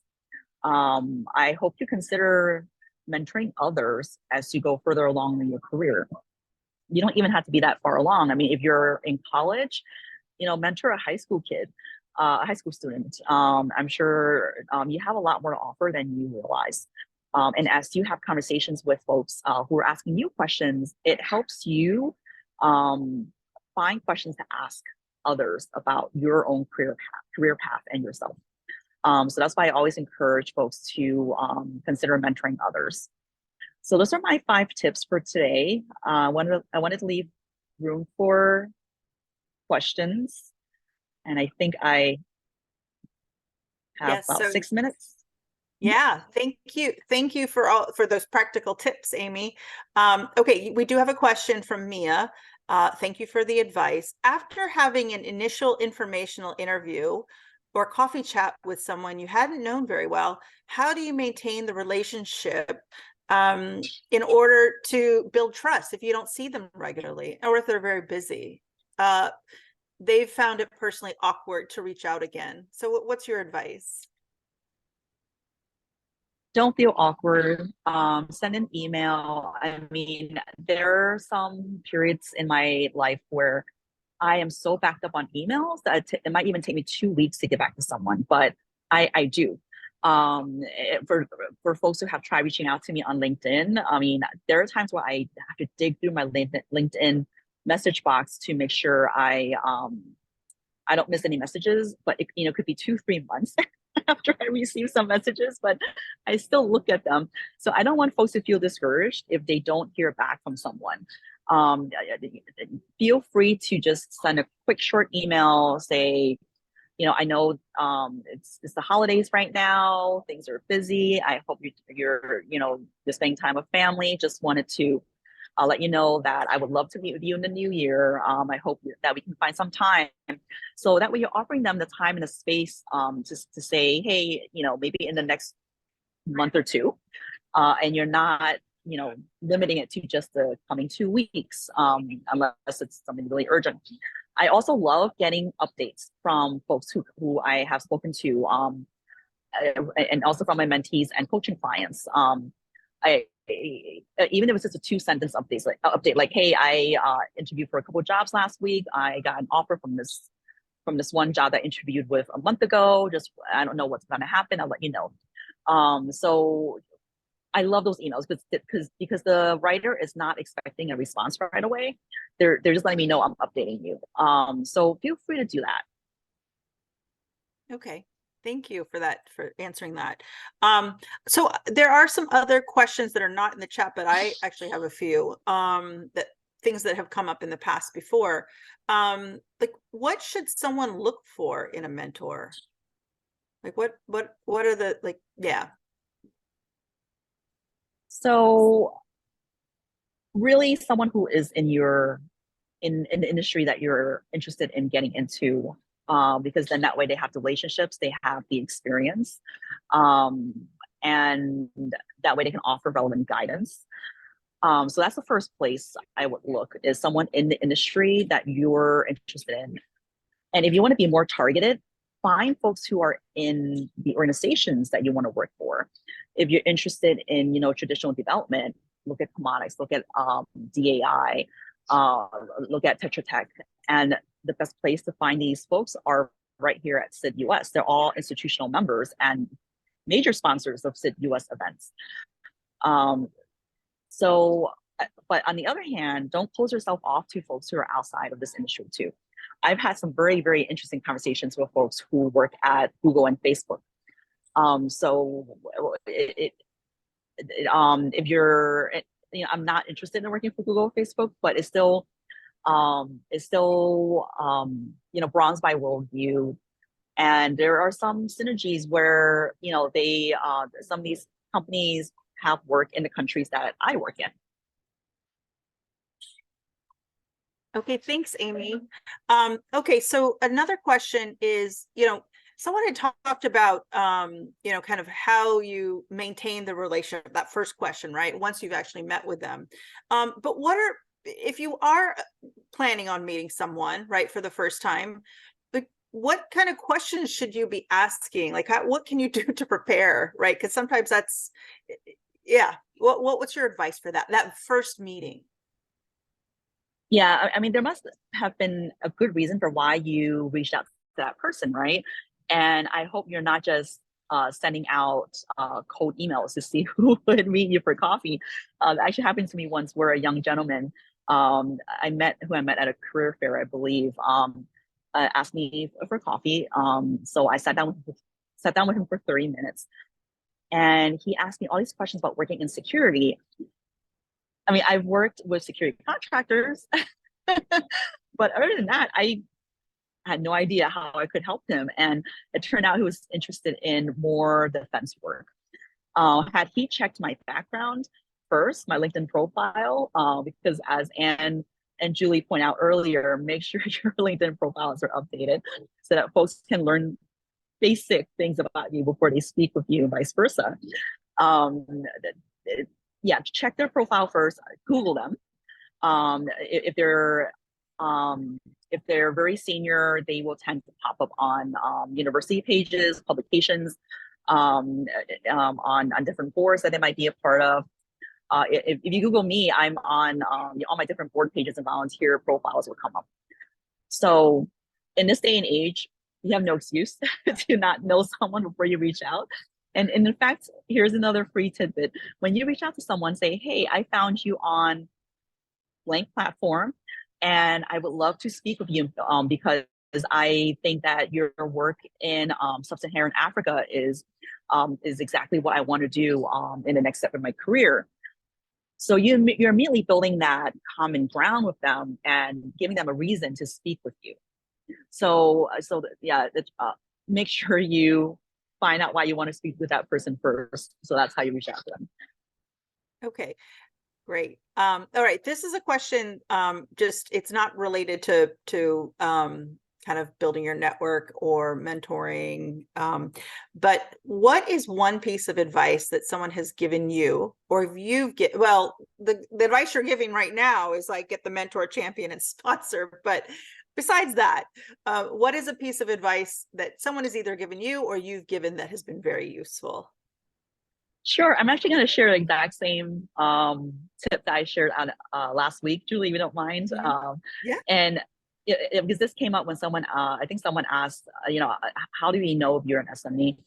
I hope you consider mentoring others as you go further along in your career. You don't even have to be that far along. I mean, if you're in college, mentor a high school kid. A high school student. I'm sure you have a lot more to offer than you realize. And as you have conversations with folks who are asking you questions, it helps you find questions to ask others about your own career path and yourself. So that's why I always encourage folks to consider mentoring others. So those are my 5 tips for today. I wanted to leave room for questions. And I think I have about 6 minutes. Yeah, thank you. Thank you for those practical tips, Amy. Okay, we do have a question from Mia. Thank you for the advice. After having an initial informational interview or coffee chat with someone you hadn't known very well, how do you maintain the relationship in order to build trust if you don't see them regularly or if they're very busy? They've found it personally awkward to reach out again. So what's your advice? Don't feel awkward. Send an email. I mean, there are some periods in my life where I am so backed up on emails that it might even take me 2 weeks to get back to someone, but I do. For folks who have tried reaching out to me on LinkedIn, I mean, there are times where I have to dig through my LinkedIn message box to make sure I don't miss any messages, but it could be 2-3 months after I receive some messages, but I still look at them. So I don't want folks to feel discouraged if they don't hear back from someone. Feel free to just send a quick short email, say, I know it's the holidays right now, things are busy. I hope you're spending time with family. Just wanted to I'll let you know that I would love to meet with you in the new year. I hope that we can find some time. So that way you're offering them the time and the space to say, hey, maybe in the next month or 2, and you're not, limiting it to just the coming 2 weeks, unless it's something really urgent. I also love getting updates from folks who I have spoken to, and also from my mentees and coaching clients. Even if it's just a 2-sentence update, like, hey, I interviewed for a couple of jobs last week. I got an offer from this one job that I interviewed with a month ago. Just, I don't know what's going to happen. I'll let you know. So I love those emails because the writer is not expecting a response right away. They're just letting me know I'm updating you. So feel free to do that. Okay. Thank you for that, for answering that. So there are some other questions that are not in the chat, but I actually have a few that things that have come up in the past before. Like, what should someone look for in a mentor? Like, what are the, like, yeah. So really someone who is in the industry that you're interested in getting into, because then that way they have the relationships, they have the experience, and that way they can offer relevant guidance. So that's the first place I would look, is someone in the industry that you're interested in. And if you want to be more targeted, find folks who are in the organizations that you want to work for. If you're interested in, traditional development, look at commodities, look at DAI, look at Tetra Tech. And the best place to find these folks are right here at SID-US. They're all institutional members and major sponsors of SID-US events. But on the other hand, don't close yourself off to folks who are outside of this industry too. I've had some very, very interesting conversations with folks who work at Google and Facebook. If you're, I'm not interested in working for Google or Facebook, but it's still, bronze by worldview. And there are some synergies where, some of these companies have work in the countries that I work in. Okay, thanks, Amy. Okay, so another question is, someone had talked about, kind of how you maintain the relationship, that first question, right? Once you've actually met with them. But if you are planning on meeting someone, right, for the first time, what kind of questions should you be asking? Like, what can you do to prepare, right? Because sometimes that's, yeah. What's your advice for that first meeting? Yeah, I mean, there must have been a good reason for why you reached out to that person, right? And I hope you're not just sending out cold emails to see who would meet you for coffee. It actually happened to me once, where a young gentleman I met at a career fair, I believe, asked me for coffee. So I sat down with him for 30 minutes, and he asked me all these questions about working in security. I mean, I've worked with security contractors, but other than that, I had no idea how I could help him. And it turned out he was interested in more defense work. Had he checked my background first, my LinkedIn profile, because as Anne and Julie point out earlier, make sure your LinkedIn profiles are updated so that folks can learn basic things about you before they speak with you, and vice versa. Yeah, check their profile first, Google them. If they're very senior, they will tend to pop up on university pages, publications, on different boards that they might be a part of. If you Google me, I'm on all my different board pages, and volunteer profiles will come up. So in this day and age, you have no excuse to not know someone before you reach out. And in fact, here's another free tidbit. When you reach out to someone, say, hey, I found you on blank platform, and I would love to speak with you because I think that your work in sub-Saharan Africa is exactly what I want to do in the next step of my career. So you're immediately building that common ground with them and giving them a reason to speak with you. So yeah, make sure you find out why you want to speak with that person first. So that's how you reach out to them. Okay, great. All right, this is a question, just it's not related to kind of building your network or mentoring, but what is one piece of advice that someone has given you, or if you've the advice you're giving right now is like, get the mentor, champion, and sponsor, but besides that, what is a piece of advice that someone has either given you or you've given that has been very useful? Sure. I'm actually going to share the exact same tip that I shared on last week, Julie, if you don't mind. Yeah. And because this came up when someone, I think someone asked, how do we know if you're an SME?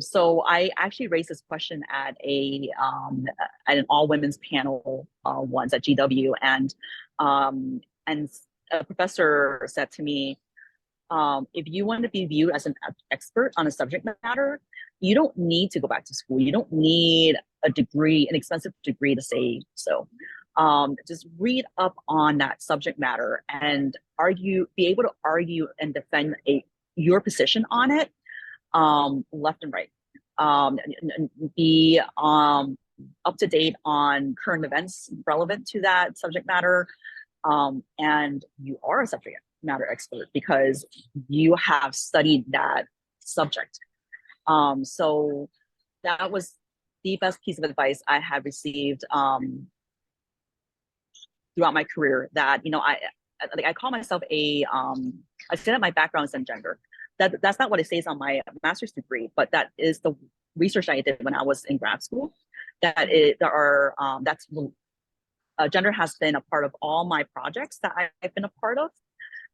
So I actually raised this question at an all women's panel once at GW, and a professor said to me, if you want to be viewed as an expert on a subject matter, you don't need to go back to school. You don't need a degree, an expensive degree to say so. Just read up on that subject matter and be able to argue and defend your position on it, left and right. Be up to date on current events relevant to that subject matter. And you are a subject matter expert because you have studied that subject. So that was the best piece of advice I have received throughout my career. That, you know, I call myself I say that my background is in gender. That's not what it says on my master's degree, but that is the research I did when I was in grad school. Gender has been a part of all my projects that I've been a part of.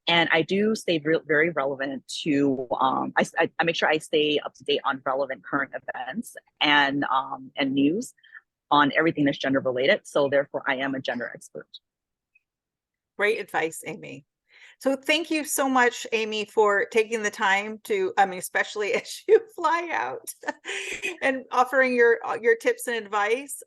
And I do stay very relevant to, I make sure I stay up to date on relevant current events and news on everything that's gender related. So therefore I am a gender expert. Great advice, Amy. So thank you so much, Amy, for taking the time to, I mean, especially as you fly out and offering your tips and advice.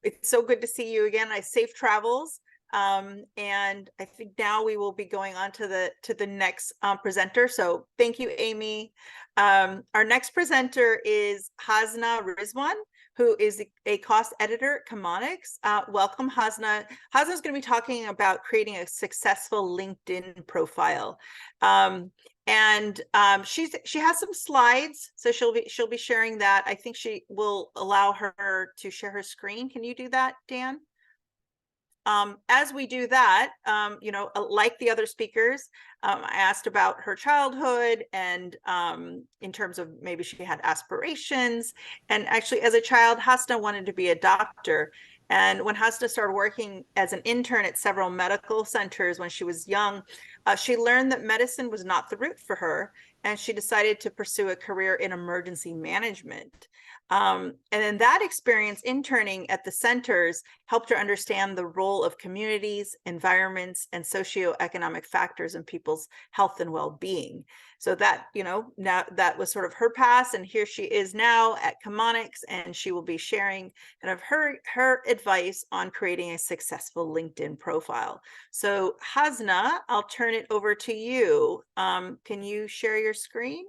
It's so good to see you again. Safe travels. And I think now we will be going on to the next presenter. So thank you, Amy. Our next presenter is Hasna Rizwan, who is a cost editor at Chemonics. Welcome, Hasna. Hasna is going to be talking about creating a successful LinkedIn profile. She has some slides, so she'll be sharing that. I think she will allow her to share her screen. Can you do that, Dan? As we do that, you know, like the other speakers, I asked about her childhood and in terms of maybe she had aspirations. And actually, as a child, Hasna wanted to be a doctor. And when Hasna started working as an intern at several medical centers when she was young, she learned that medicine was not the route for her. And she decided to pursue a career in emergency management. And then that experience interning at the centers helped her understand the role of communities, environments, and socioeconomic factors in people's health and well-being. So that, you know, now that was sort of her past, and here she is now at Chemonics, and she will be sharing kind of her advice on creating a successful LinkedIn profile. So Hasna, I'll turn it over to you. Can you share your screen?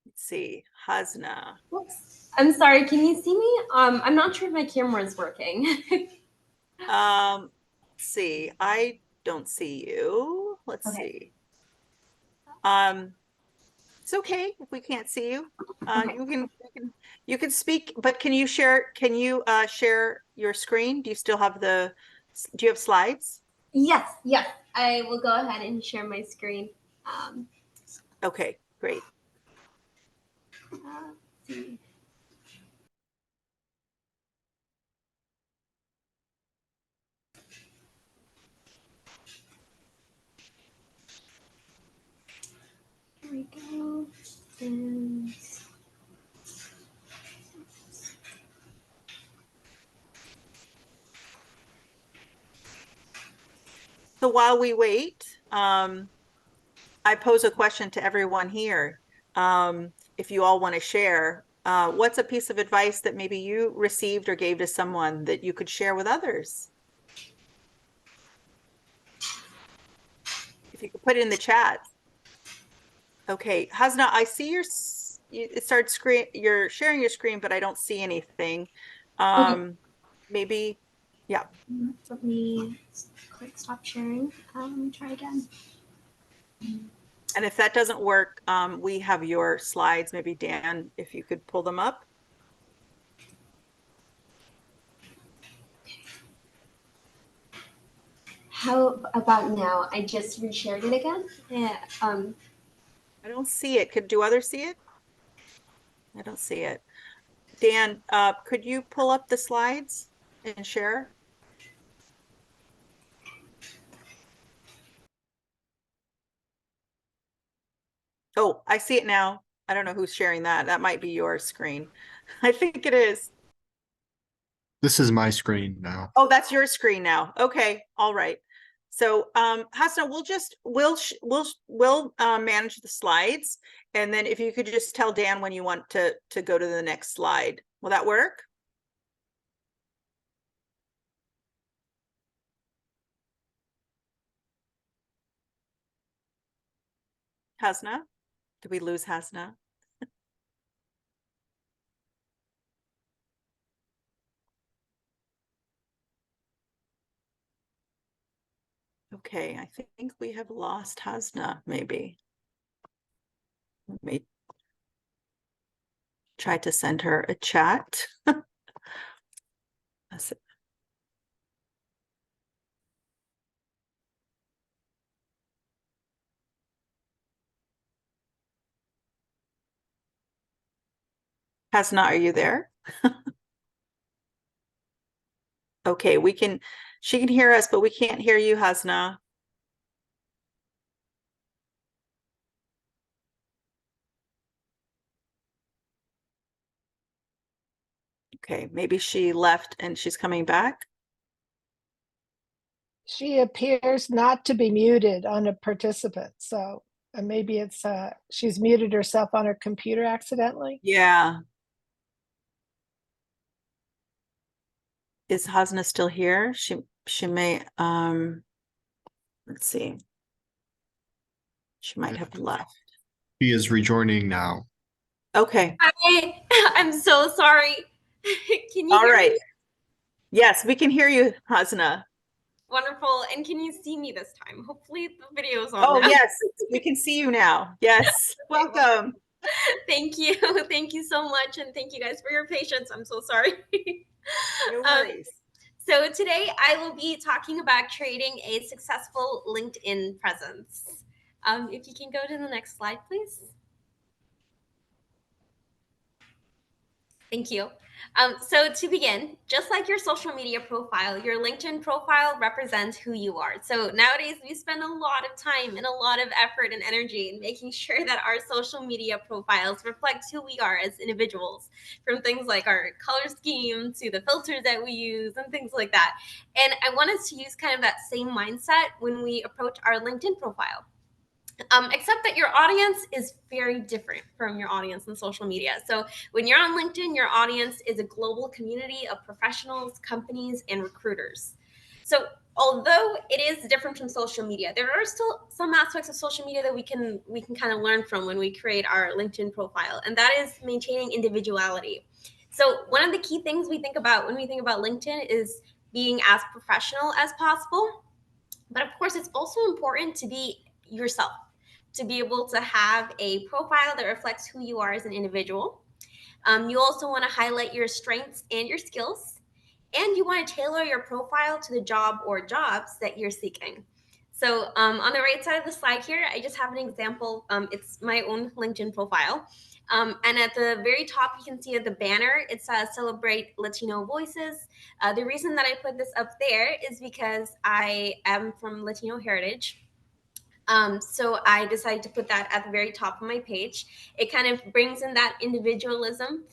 Let's see, Hasna. Whoops. I'm sorry, can you see me? I'm not sure if my camera is working. Let's see, I don't see you. Let's Okay. see. It's okay if we can't see you. Okay. You can speak, but can you share your screen? Do you have slides? Yes, yes. I will go ahead and share my screen. Okay, great. Let's see. Here we go. And So while we wait, I pose a question to everyone here. If you all want to share, what's a piece of advice that maybe you received or gave to someone that you could share with others? If you could put it in the chat. Okay, Hasna, I see you're sharing your screen, but I don't see anything. okay. Maybe, yeah. Let me click stop sharing. Try again. And if that doesn't work, we have your slides. Maybe Dan, if you could pull them up. How about now? I just reshared it again. Yeah. I don't see it. Do others see it? I don't see it. Dan, could you pull up the slides and share? Oh, I see it now. I don't know who's sharing that. That might be your screen. I think it is. This is my screen now. Oh, that's your screen now. Okay, all right. So, Hasna, we'll manage the slides, and then if you could just tell Dan when you want to go to the next slide. Will that work? Hasna? Did we lose Hasna? Okay, I think we have lost Hasna, maybe. Let me try to send her a chat. That's it. Hasna, are you there? Okay, she can hear us, but we can't hear you, Hasna. Okay, maybe she left and she's coming back. She appears not to be muted on a participant, so maybe it's she's muted herself on her computer accidentally. Yeah. Is Hasna still here? She may let's see. She might have left. He is rejoining now. Okay. I'm so sorry. Can you All hear right. me? Yes, we can hear you, Hasna. Wonderful. And can you see me this time? Hopefully the video's on Oh, now. yes, we can see you now. Yes. Welcome. Thank you. Thank you so much. And thank you guys for your patience. I'm so sorry. No worries. So today I will be talking about creating a successful LinkedIn presence. If you can go to the next slide, please. Thank you. So to begin, just like your social media profile, your LinkedIn profile represents who you are. So nowadays we spend a lot of time and a lot of effort and energy in making sure that our social media profiles reflect who we are as individuals, from things like our color scheme to the filters that we use and things like that. And I want us to use kind of that same mindset when we approach our LinkedIn profile. Except that your audience is very different from your audience on social media. So when you're on LinkedIn, your audience is a global community of professionals, companies, and recruiters. So although it is different from social media, there are still some aspects of social media that we can kind of learn from when we create our LinkedIn profile, and that is maintaining individuality. So one of the key things we think about when we think about LinkedIn is being as professional as possible. But of course, it's also important to be yourself, to be able to have a profile that reflects who you are as an individual. You also want to highlight your strengths and your skills, and you want to tailor your profile to the job or jobs that you're seeking. So on the right side of the slide here, I just have an example. It's my own LinkedIn profile. And at the very top, you can see at the banner, it says Celebrate Latino Voices. The reason that I put this up there is because I am from Latino heritage. So I decided to put that at the very top of my page. It kind of brings in that individualism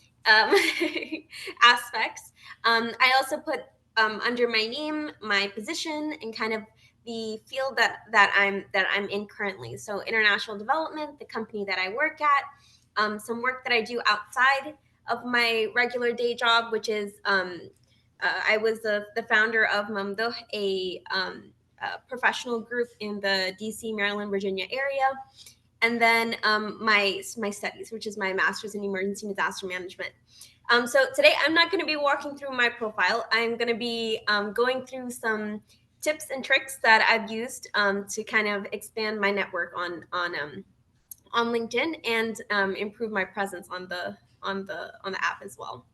aspects. I also put under my name, my position, and kind of the field that I'm in currently. So international development, the company that I work at, some work that I do outside of my regular day job, which is I was the founder of Mamdo, a professional group in the DC, Maryland, Virginia area. And then my studies, which is my master's in emergency disaster management. So today I'm not going to be walking through my profile. I'm going to be going through some tips and tricks that I've used to kind of expand my network on LinkedIn and improve my presence on the app as well.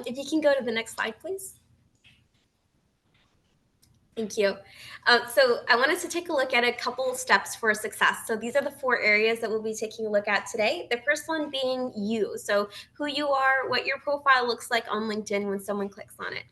If you can go to the next slide, please. Thank you. So I wanted to take a look at a couple steps for success. So these are the 4 areas that we'll be taking a look at today. The first one being you. So who you are, what your profile looks like on LinkedIn when someone clicks on it.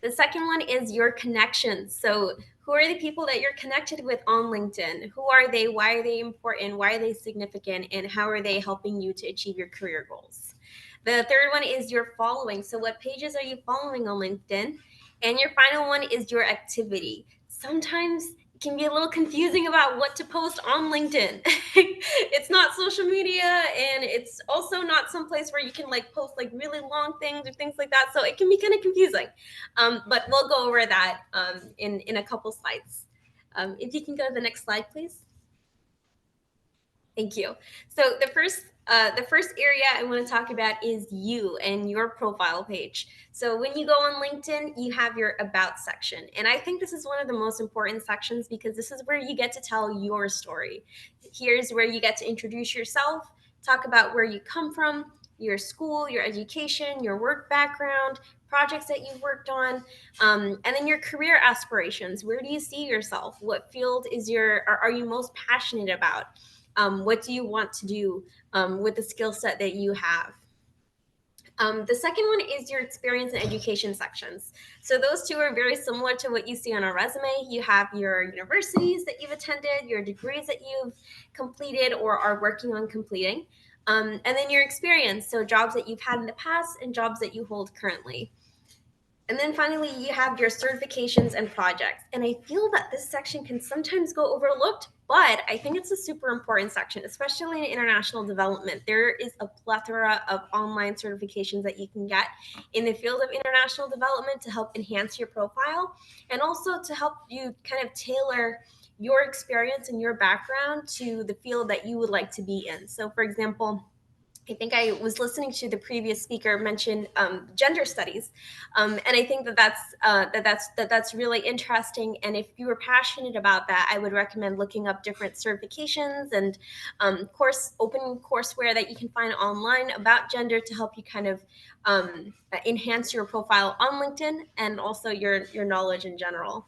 The second one is your connections. So who are the people that you're connected with on LinkedIn? Who are they? Why are they important? Why are they significant? And how are they helping you to achieve your career goals? The third one is your following. So what pages are you following on LinkedIn? And your final one is your activity. Sometimes it can be a little confusing about what to post on LinkedIn. It's not social media, and it's also not someplace where you can like post like really long things or things like that. So it can be kind of confusing. But we'll go over that in a couple slides. If you can go to the next slide, please. Thank you. So the first area I want to talk about is you and your profile page. So when you go on LinkedIn, you have your About section. And I think this is one of the most important sections because this is where you get to tell your story. Here's where you get to introduce yourself, talk about where you come from, your school, your education, your work background, projects that you've worked on, and then your career aspirations. Where do you see yourself? What field are you most passionate about? What do you want to do with the skill set that you have? The second one is your experience and education sections. So those two are very similar to what you see on a resume. You have your universities that you've attended, your degrees that you've completed or are working on completing, and then your experience. So jobs that you've had in the past and jobs that you hold currently. And then finally, you have your certifications and projects. And I feel that this section can sometimes go overlooked, but I think it's a super important section, especially in international development. There is a plethora of online certifications that you can get in the field of international development to help enhance your profile and also to help you kind of tailor your experience and your background to the field that you would like to be in. So, for example, I think I was listening to the previous speaker mention gender studies, and I think that's really interesting. And if you were passionate about that, I would recommend looking up different certifications and open courseware that you can find online about gender to help you kind of enhance your profile on LinkedIn and also your knowledge in general.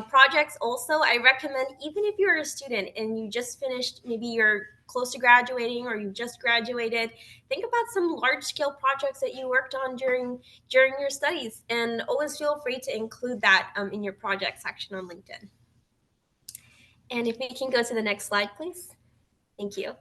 Projects also, I recommend, even if you're a student and you just finished, maybe you're close to graduating or you just graduated, think about some large scale projects that you worked on during your studies, and always feel free to include that in your project section on LinkedIn. And if we can go to the next slide, please. Thank you.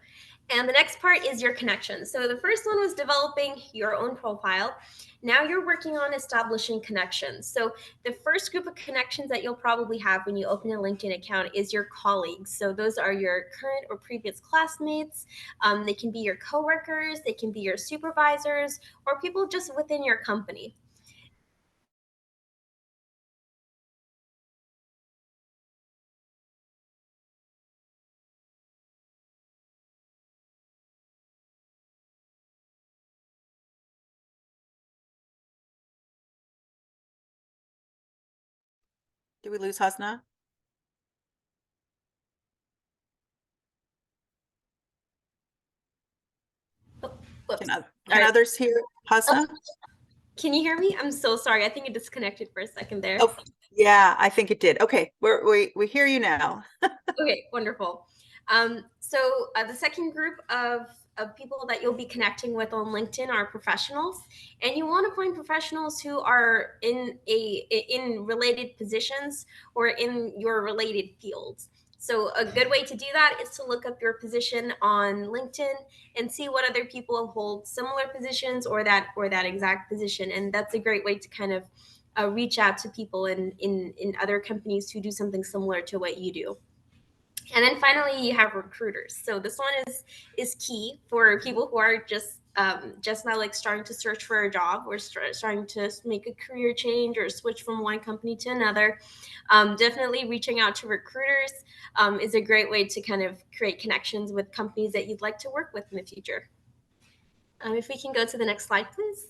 And the next part is your connections. So the first one was developing your own profile. Now you're working on establishing connections. So the first group of connections that you'll probably have when you open a LinkedIn account is your colleagues. So those are your current or previous classmates. They can be your coworkers, they can be your supervisors, or people just within your company. Did we lose Hasna? Whoops. Can Sorry. others hear Hasna? Oh, can you hear me? I'm so sorry. I think it disconnected for a second there. Oh, yeah, I think it did. Okay, we hear you now. Okay, wonderful. So the second group of people that you'll be connecting with on LinkedIn are professionals, and you want to find professionals who are in related positions or in your related fields. So a good way to do that is to look up your position on LinkedIn and see what other people hold similar positions or that exact position, and that's a great way to kind of reach out to people in other companies who do something similar to what you do. And then finally, you have recruiters. So this one is key for people who are just now like starting to search for a job or starting to make a career change or switch from one company to another. Definitely reaching out to recruiters is a great way to kind of create connections with companies that you'd like to work with in the future. If we can go to the next slide, please.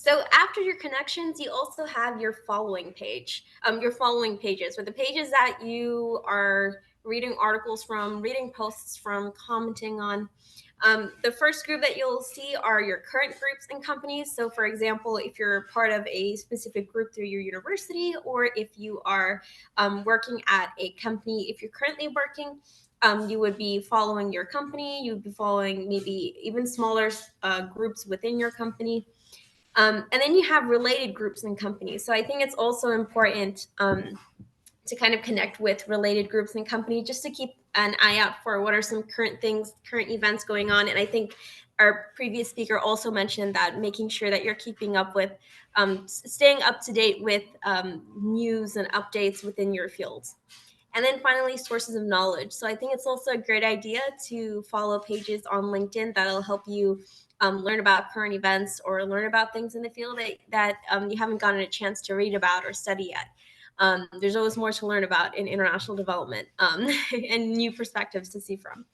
So after your connections, you also have your following page, your following pages, or the pages that you are reading articles from, reading posts from, commenting on. The first group that you'll see are your current groups and companies. So for example, if you're part of a specific group through your university, or if you are working at a company, if you're currently working, you would be following your company, you would be following maybe even smaller groups within your company. And then you have related groups and companies. So I think it's also important to kind of connect with related groups and companies, just to keep an eye out for what are some current things, current events going on. And I think our previous speaker also mentioned that making sure that you're keeping up with, staying up to date with news and updates within your field. And then finally, sources of knowledge. So I think it's also a great idea to follow pages on LinkedIn that'll help you learn about current events or learn about things in the field that you haven't gotten a chance to read about or study yet. There's always more to learn about in international development and new perspectives to see from.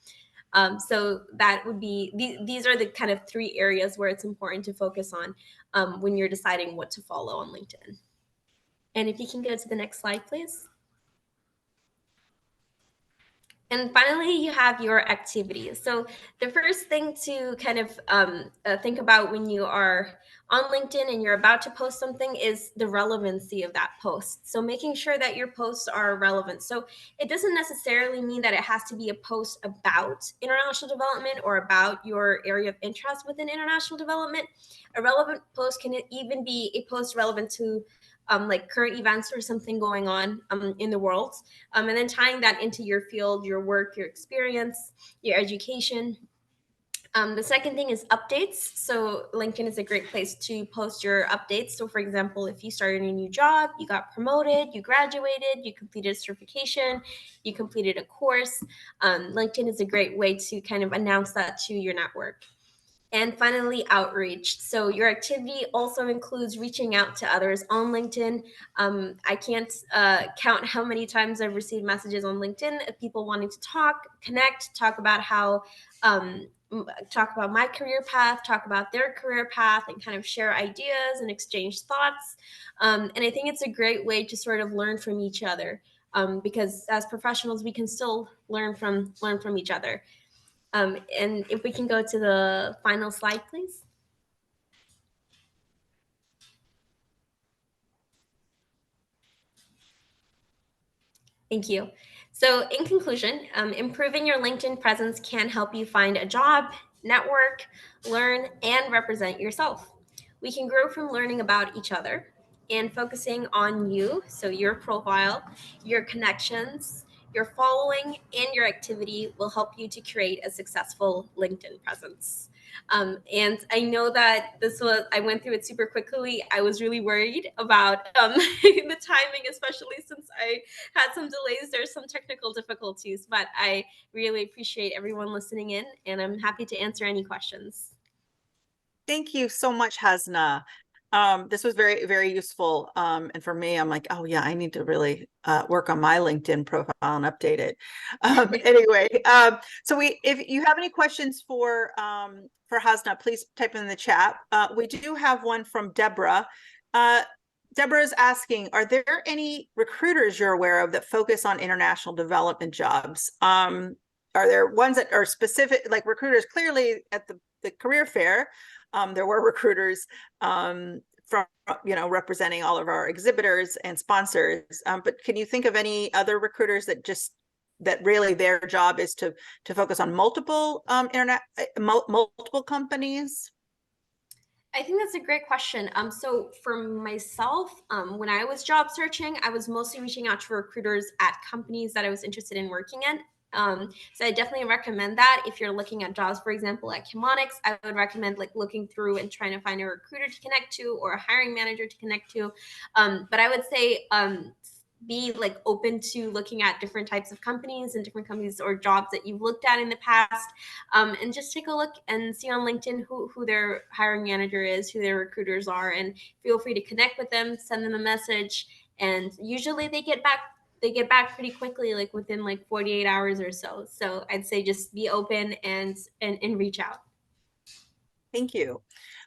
So that would be, these are the kind of 3 areas where it's important to focus on when you're deciding what to follow on LinkedIn. And if you can go to the next slide, please. And finally, you have your activities. So the first thing to kind of think about when you are on LinkedIn and you're about to post something is the relevancy of that post. So making sure that your posts are relevant. So it doesn't necessarily mean that it has to be a post about international development or about your area of interest within international development. A relevant post can even be a post relevant to like current events or something going on in the world, and then tying that into your field, your work, your experience, your education. The second thing is updates. So LinkedIn is a great place to post your updates. So for example, if you started a new job, you got promoted, you graduated, you completed a certification, you completed a course, LinkedIn is a great way to kind of announce that to your network. And finally, outreach. So your activity also includes reaching out to others on LinkedIn. I can't count how many times I've received messages on LinkedIn of people wanting to talk, connect, talk about how, talk about my career path, talk about their career path, and kind of share ideas and exchange thoughts. And I think it's a great way to sort of learn from each other, because as professionals, we can still learn from each other. And if we can go to the final slide, please. Thank you. So in conclusion, improving your LinkedIn presence can help you find a job, network, learn, and represent yourself. We can grow from learning about each other and focusing on you, so your profile, your connections, your following, and your activity will help you to create a successful LinkedIn presence. And I know that I went through it super quickly. I was really worried about the timing, especially since I had some delays. There's some technical difficulties, but I really appreciate everyone listening in, and I'm happy to answer any questions. Thank you so much, Hasna. This was very, very useful. And for me, I'm like, oh yeah, I need to really work on my LinkedIn profile and update it. Anyway, so if you have any questions for Hasna, please type in the chat. We do have one from Deborah. Deborah is asking, are there any recruiters you're aware of that focus on international development jobs? Are there ones that are specific, like recruiters clearly at the career fair? There were recruiters from, representing all of our exhibitors and sponsors. But can you think of any other recruiters that really their job is to focus on multiple multiple companies? I think that's a great question. So for myself, when I was job searching, I was mostly reaching out to recruiters at companies that I was interested in working in. So I definitely recommend that if you're looking at jobs, for example, at Chemonics, I would recommend like looking through and trying to find a recruiter to connect to or a hiring manager to connect to. But I would say be like open to looking at different types of companies and different companies or jobs that you've looked at in the past, and just take a look and see on LinkedIn who their hiring manager is, who their recruiters are, and feel free to connect with them, send them a message, and usually they get back pretty quickly, like within like 48 hours or so. So I'd say just be open and reach out. Thank you.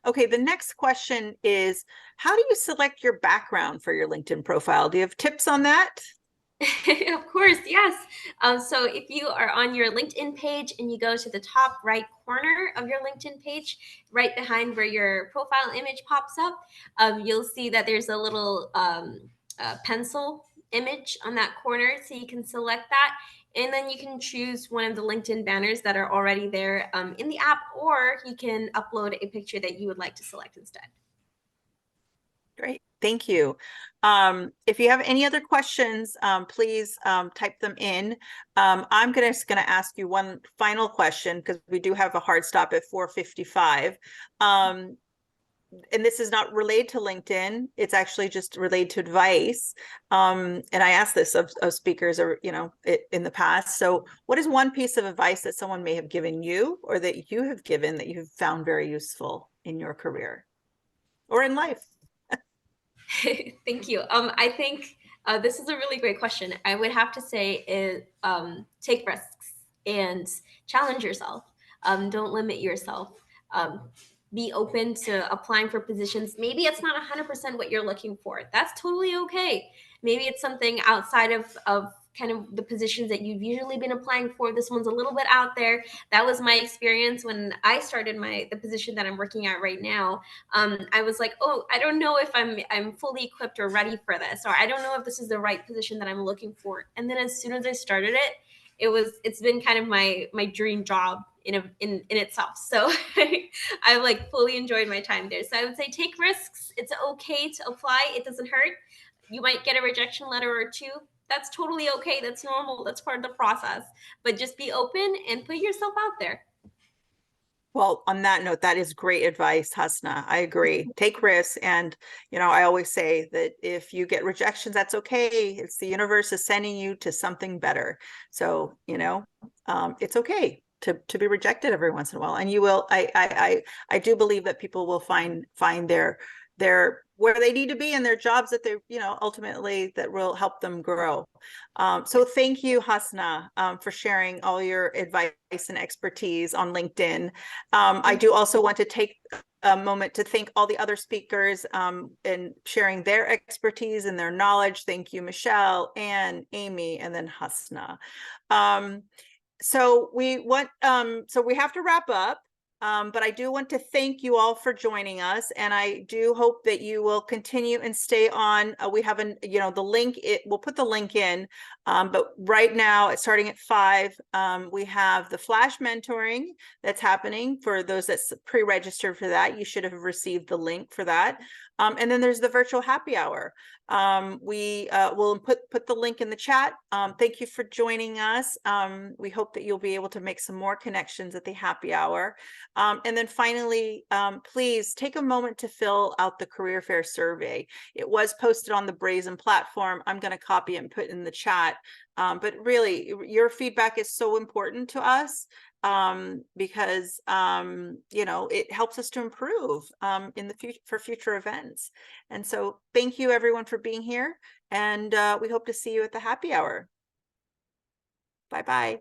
Okay, the next question is, how do you select your background for your LinkedIn profile? Do you have tips on that? Of course, yes. So if you are on your LinkedIn page and you go to the top right corner of your LinkedIn page, right behind where your profile image pops up, you'll see that there's a little pencil image on that corner. So you can select that, and then you can choose one of the LinkedIn banners that are already there in the app, or you can upload a picture that you would like to select instead. Great. Thank you. If you have any other questions, please type them in. I'm just going to ask you one final question because we do have a hard stop at 4:55. And this is not related to LinkedIn. It's actually just related to advice. And I asked this of speakers, or in the past. So, what is one piece of advice that someone may have given you, or that you have given that you've found very useful in your career or in life? Thank you. I think this is a really great question. I would have to say is take risks and challenge yourself. Don't limit yourself. Be open to applying for positions. Maybe it's not 100% what you're looking for. That's totally okay. Maybe it's something outside of kind of the positions that you've usually been applying for. This one's a little bit out there. That was my experience when I started the position that I'm working at right now. I was like, oh, I don't know if I'm fully equipped or ready for this, or I don't know if this is the right position that I'm looking for. And then as soon as I started it's been kind of my dream job in itself. So I've like fully enjoyed my time there. So I would say take risks. It's okay to apply. It doesn't hurt. You might get a rejection letter or two. That's totally okay. That's normal. That's part of the process. But just be open and put yourself out there. Well, on that note, that is great advice, Hasna. I agree. Take risks. And, I always say that if you get rejections, that's okay. It's the universe is sending you to something better. So, it's okay to be rejected every once in a while. And you will, I do believe that people will find their where they need to be in their jobs that they, ultimately that will help them grow. So thank you, Hasna, for sharing all your advice and expertise on LinkedIn. I do also want to take a moment to thank all the other speakers and sharing their expertise and their knowledge. Thank you, Michelle, Anne, Amy, and then Hasna. So we have to wrap up. But I do want to thank you all for joining us, and I do hope that you will continue and stay on. We have the link. We'll put the link in. But right now, it's starting at 5. We have the flash mentoring that's happening for those that's pre-registered for that. You should have received the link for that. And then there's the virtual happy hour. We will put the link in the chat. Thank you for joining us. We hope that you'll be able to make some more connections at the happy hour. And then finally, please take a moment to fill out the career fair survey. It was posted on the Brazen platform. I'm going to copy it and put it in the chat. But really, your feedback is so important to us because it helps us to improve in the future for future events. And so thank you everyone for being here, and we hope to see you at the happy hour. Bye-bye.